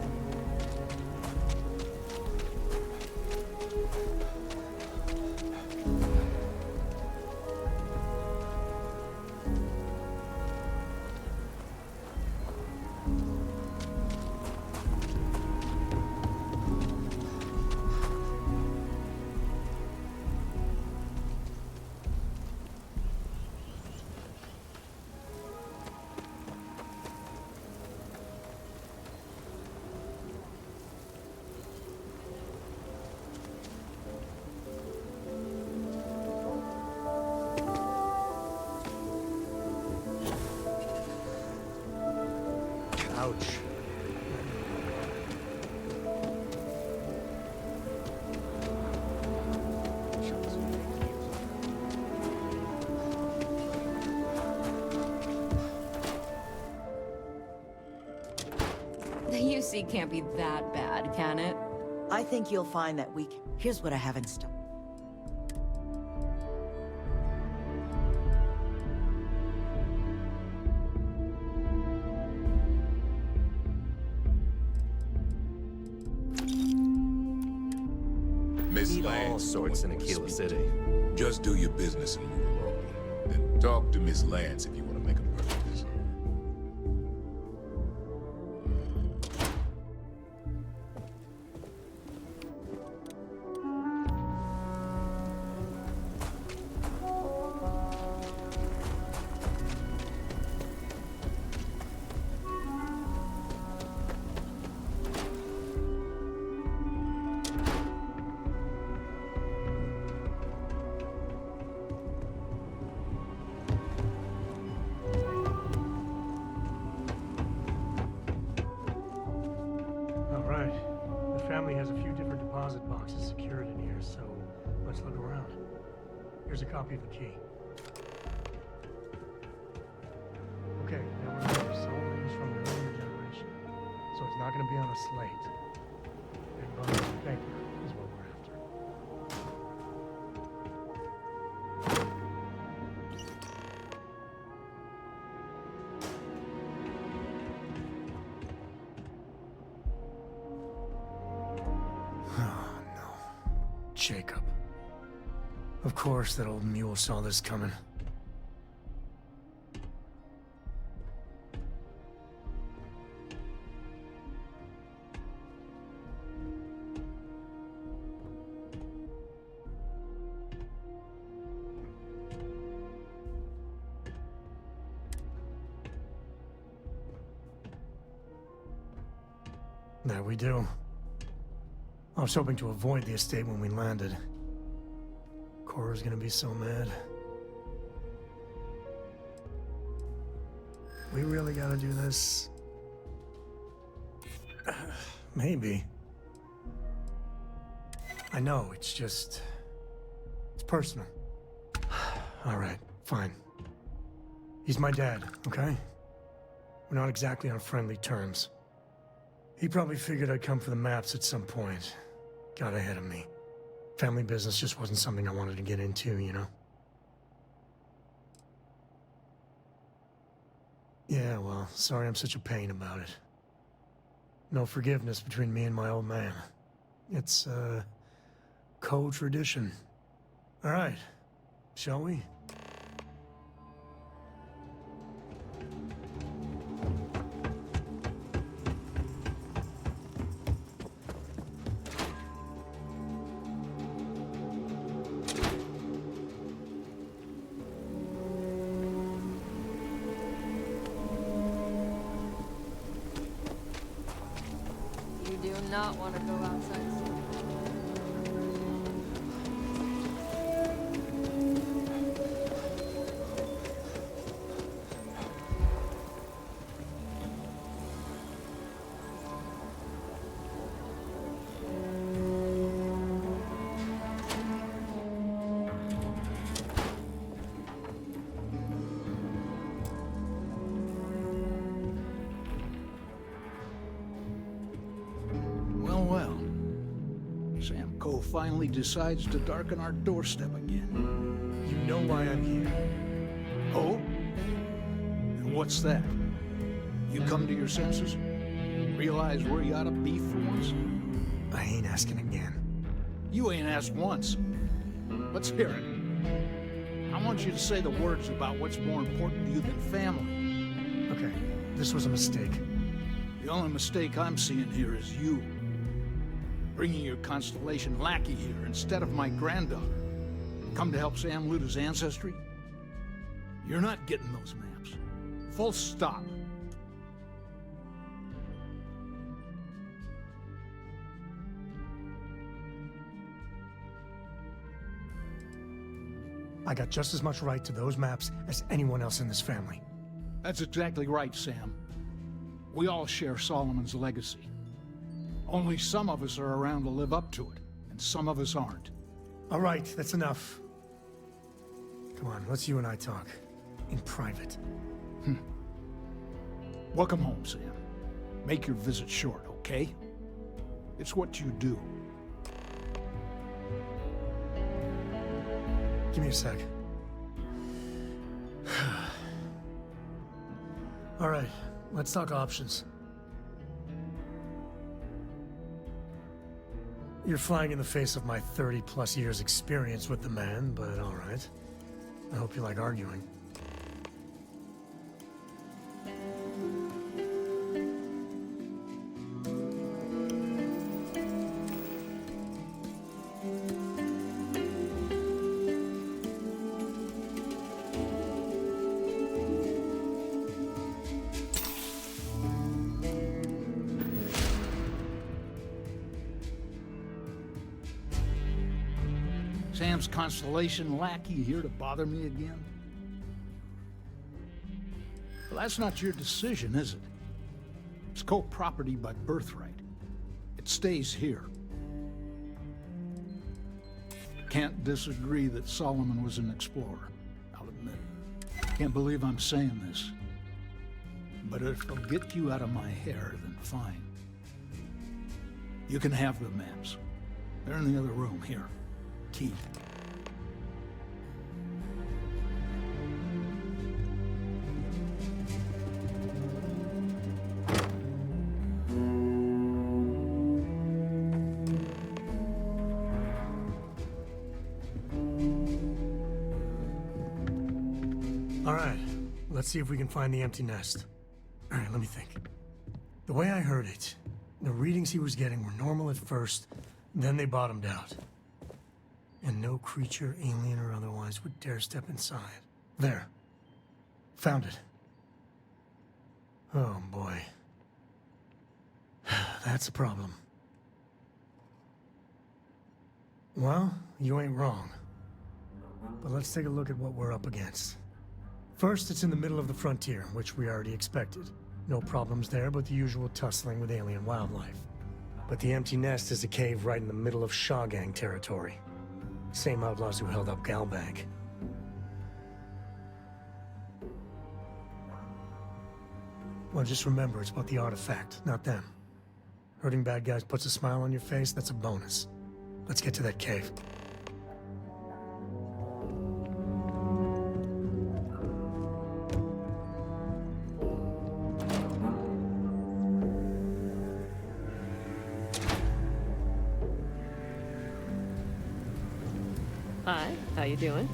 Ouch. The UC can't be that bad, can it? I think you'll find that we can. Here's what I have in store. Miss all sorts in Aquila City. Just do your business and move along. Then talk to Miss Lance if you want to make a purchase. Family has a few different deposit boxes secured in here, so let's look around. Here's a copy of the key. Okay, now remember, Solomon is from an earlier generation, so it's not going to be on a slate. Big bundles of paper is what we're after. Jacob. Of course that old mule saw this coming. There we do. I was hoping to avoid the estate when we landed. Cora's gonna be so mad. We really gotta do this? Maybe. I know, it's just... it's personal. Alright, fine. He's my dad, okay? We're not exactly on friendly terms. He probably figured I'd come for the maps at some point. Got ahead of me. Family business just wasn't something I wanted to get into, you know? Yeah, well, sorry I'm such a pain about it. No forgiveness between me and my old man. It's, co-tradition. All right, shall we? Not want to go outside. Finally decides to darken our doorstep again. You know why I'm here. Oh? And what's that? You come to your senses? Realize where you ought to be for once? I ain't asking again. You ain't asked once. Let's hear it. I want you to say the words about what's more important to you than family. Okay, this was a mistake. The only mistake I'm seeing here is you. Bringing your Constellation lackey here instead of my granddaughter. Come to help Sam loot his ancestry? You're not getting those maps. Full stop. I got just as much right to those maps as anyone else in this family. That's exactly right, Sam. We all share Solomon's legacy. Only some of us are around to live up to it, and some of us aren't. All right, that's enough. Come on, let's you and I talk. In private. Welcome home, Sam. Make your visit short, okay? It's what you do. Give me a sec. All right, let's talk options. You're flying in the face of my 30+ years experience with the man, but all right. I hope you like arguing. Sam's Constellation lackey here to bother me again? Well, that's not your decision, is it? It's co-property by birthright. It stays here. Can't disagree that Solomon was an explorer, I'll admit. Can't believe I'm saying this. But if it'll get you out of my hair, then fine. You can have the maps. They're in the other room, here. Key. All right, let's see if we can find the empty nest. All right, let me think. The way I heard it, the readings he was getting were normal at first, then they bottomed out. And no creature, alien or otherwise, would dare step inside. There. Found it. Oh, boy. That's a problem. Well, you ain't wrong. But let's take a look at what we're up against. First, it's in the middle of the frontier, which we already expected. No problems there, but the usual tussling with alien wildlife. But the empty nest is a cave right in the middle of Shawgang territory. Same outlaws who held up Galbank. Well, just remember, it's about the artifact, not them. Hurting bad guys puts a smile on your face, that's a bonus. Let's get to that cave. Hi, how you doing?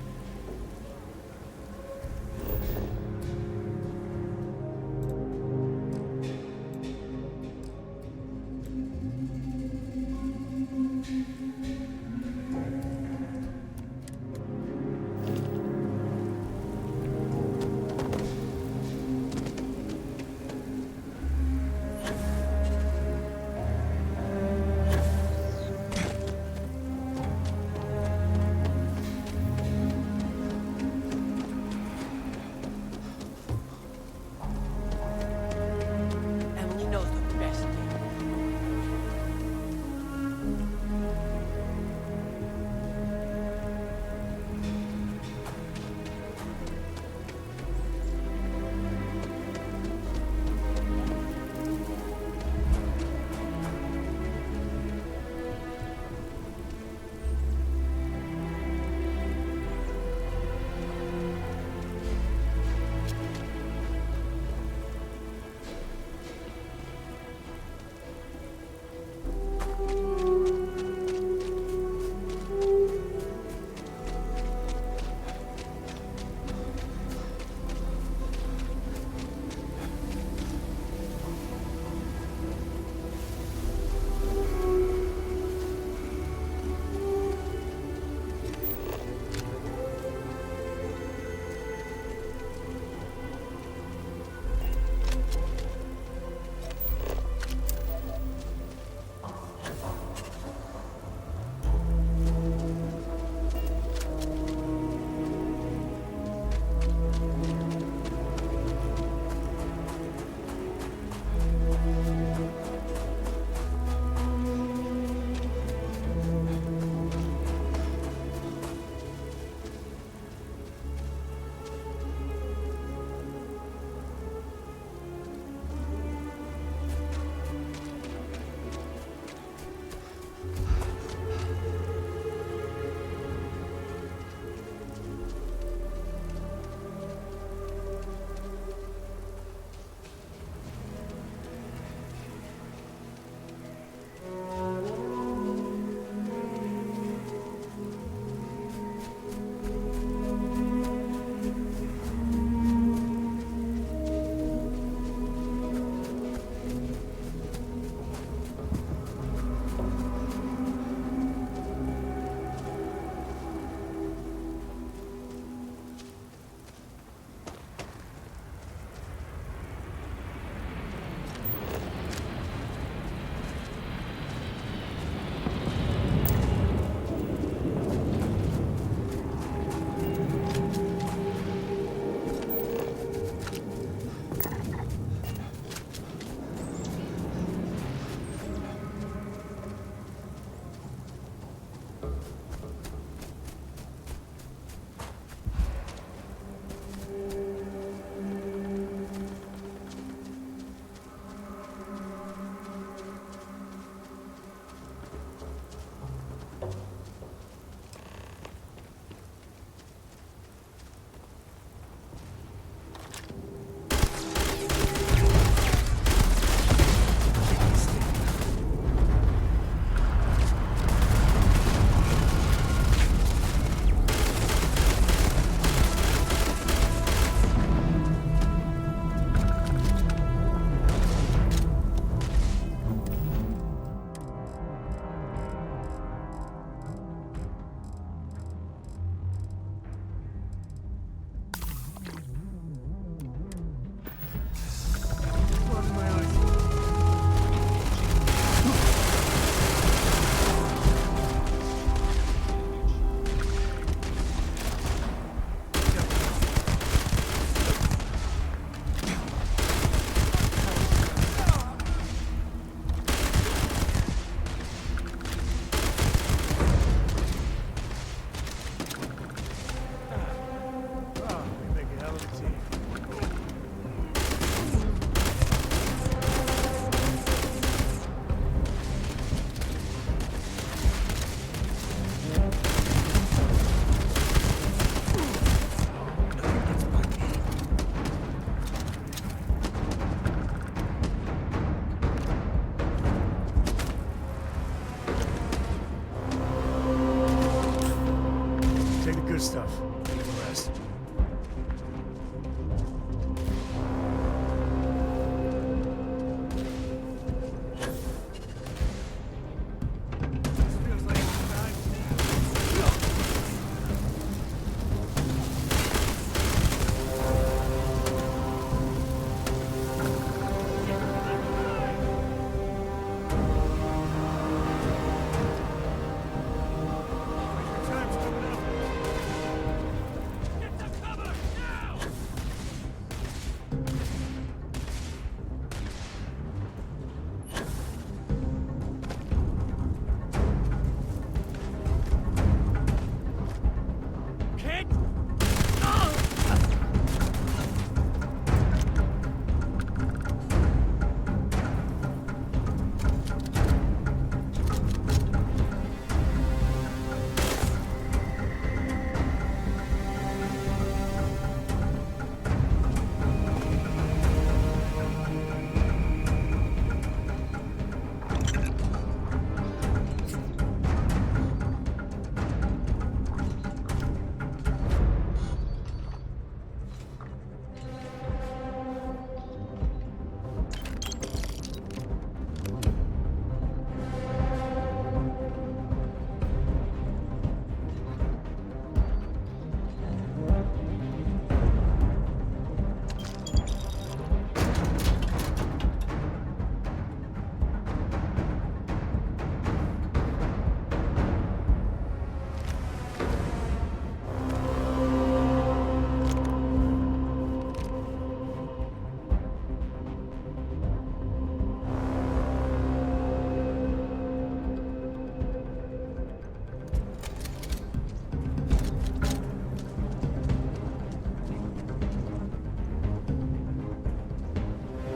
stuff. Get the rest.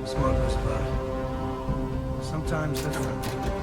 Smuggler's spot. Sometimes that's close to it.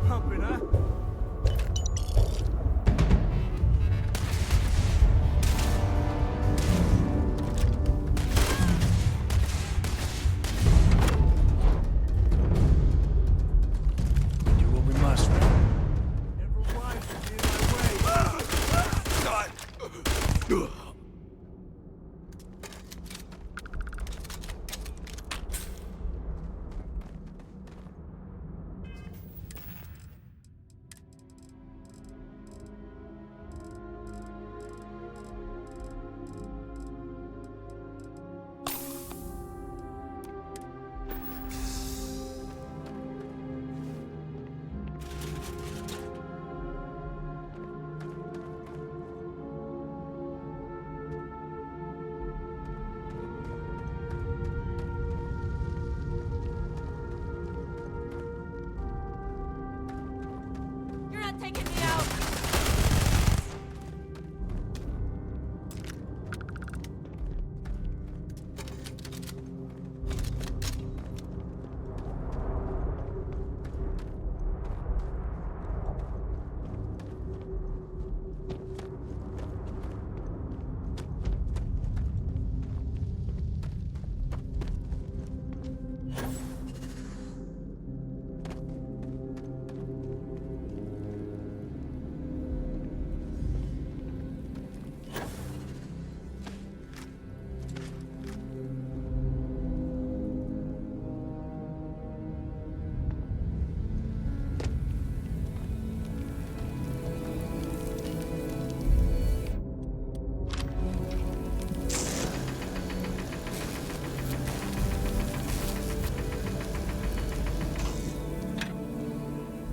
pumping, huh? Do what we must, man. Never wise to be in my way. You're not taking me out!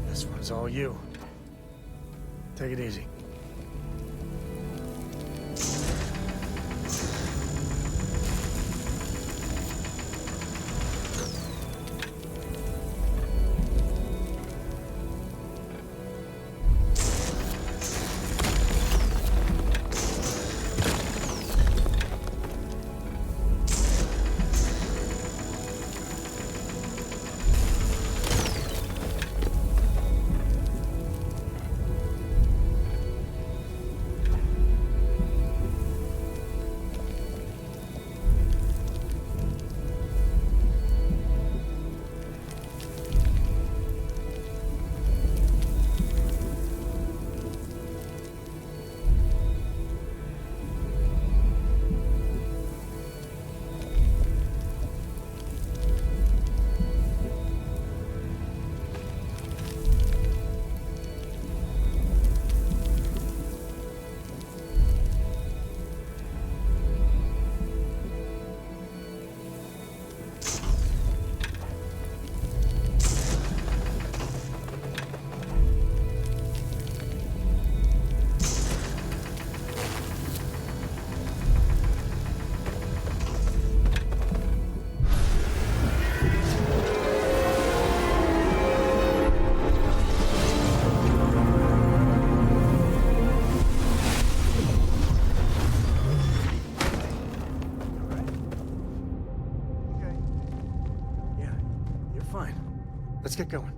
This one's all you. Take it easy. Let's get going.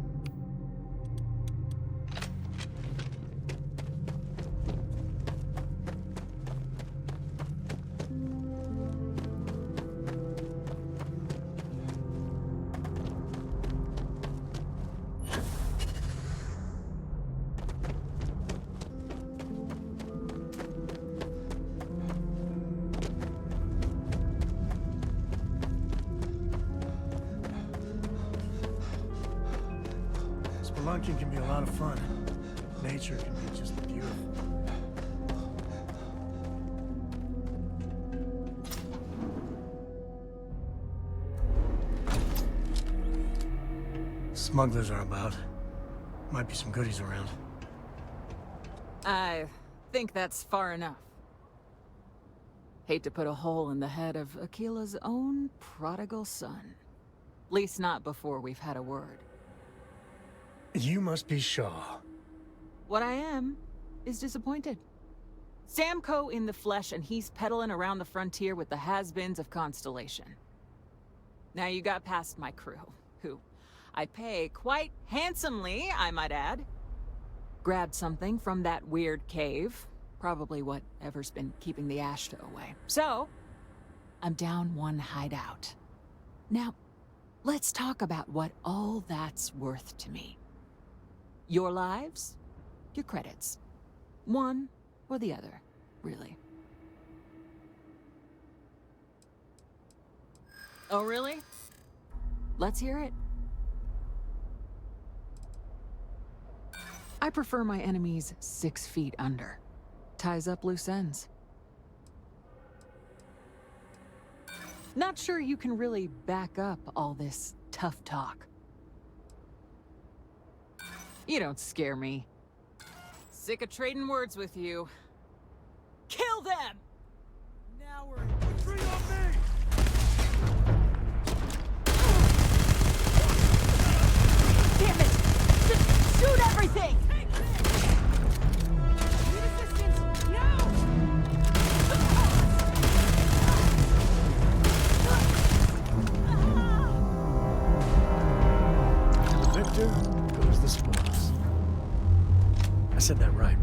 Spelunking can be a lot of fun. Nature can be just beautiful. Smugglers are about. Might be some goodies around. I think that's far enough. Hate to put a hole in the head of Aquila's own prodigal son. Least not before we've had a word. You must be Shaw. What I am is disappointed. Samco in the flesh, and he's peddling around the frontier with the has-beens of Constellation. Now you got past my crew, who I pay quite handsomely, I might add. Grabbed something from that weird cave. Probably whatever's been keeping the Ashta away. So, I'm down one hideout. Now, let's talk about what all that's worth to me. Your lives, your credits. One or the other, really. Oh, really? Let's hear it. I prefer my enemies 6 feet under. Ties up loose ends. Not sure you can really back up all this tough talk. You don't scare me. Sick of trading words with you. Kill them! Now we're retreat on me! Damn it! Just shoot everything! Victor goes the spoils. I said that right?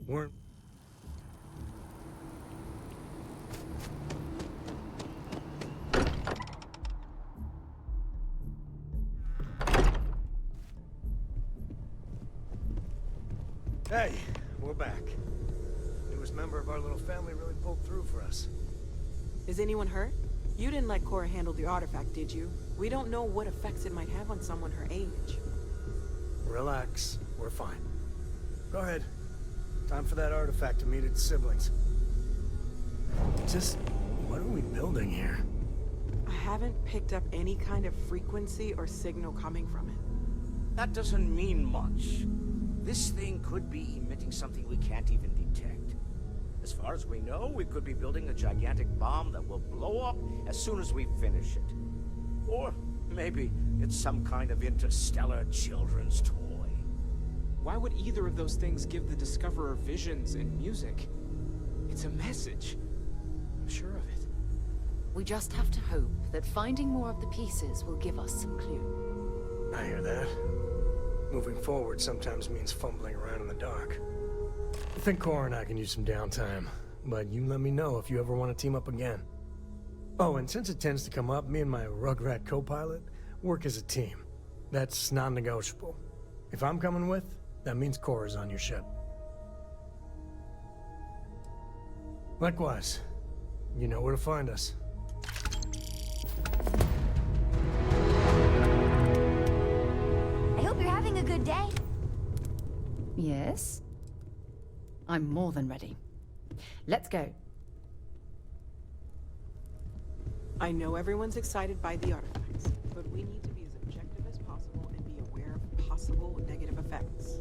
Weren't... Hey, we're back. Newest member of our little family really pulled through for us. Is anyone hurt? You didn't let Cora handle the artifact, did you? We don't know what effects it might have on someone her age. Relax, we're fine. Go ahead. Time for that artifact to meet its siblings. Just, what are we building here? I haven't picked up any kind of frequency or signal coming from it. That doesn't mean much. This thing could be emitting something we can't even detect. As far as we know, we could be building a gigantic bomb that will blow up as soon as we finish it. Or maybe it's some kind of interstellar children's toy. Why would either of those things give the Discoverer visions and music? It's a message. I'm sure of it. We just have to hope that finding more of the pieces will give us some clue. I hear that. Moving forward sometimes means fumbling around in the dark. I think Cora and I can use some downtime, but you let me know if you ever want to team up again. Oh, and since it tends to come up, me and my Rugrat co-pilot work as a team. That's non-negotiable. If I'm coming with, that means Cora's on your ship. Likewise, you know where to find us. I hope you're having a good day. Yes? I'm more than ready. Let's go. I know everyone's excited by the artifacts, but we need to be as objective as possible and be aware of possible negative effects.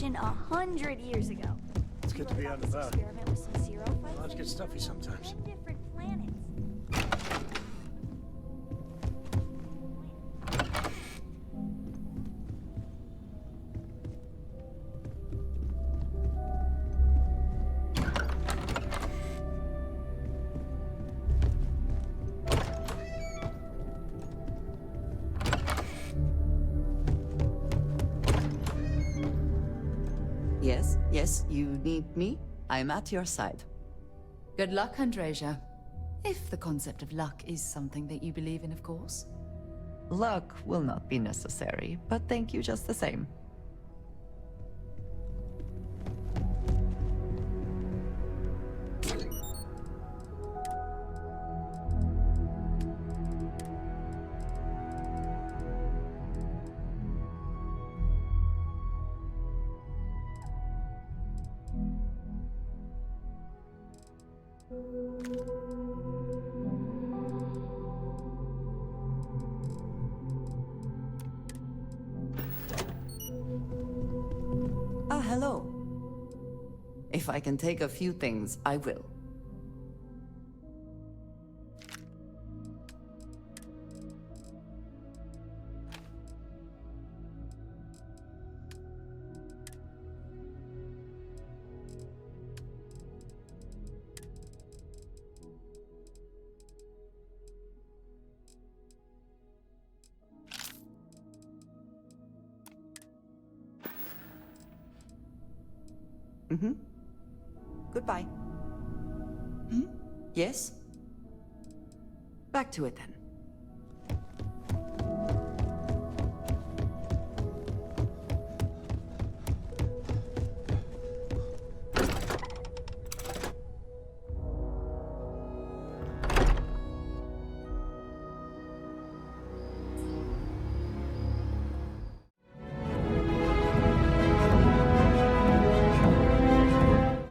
Constellation 100 years ago. It's good to be out and about. Experiment with some zero fights Let's get stuffy sometimes. 10 different planets. Yes, you need me? I'm at your side. Good luck, Andreja. If the concept of luck is something that you believe in, of course. Luck will not be necessary, but thank you just the same. Hello. If I can take a few things, I will. Goodbye. Yes? Back to it then.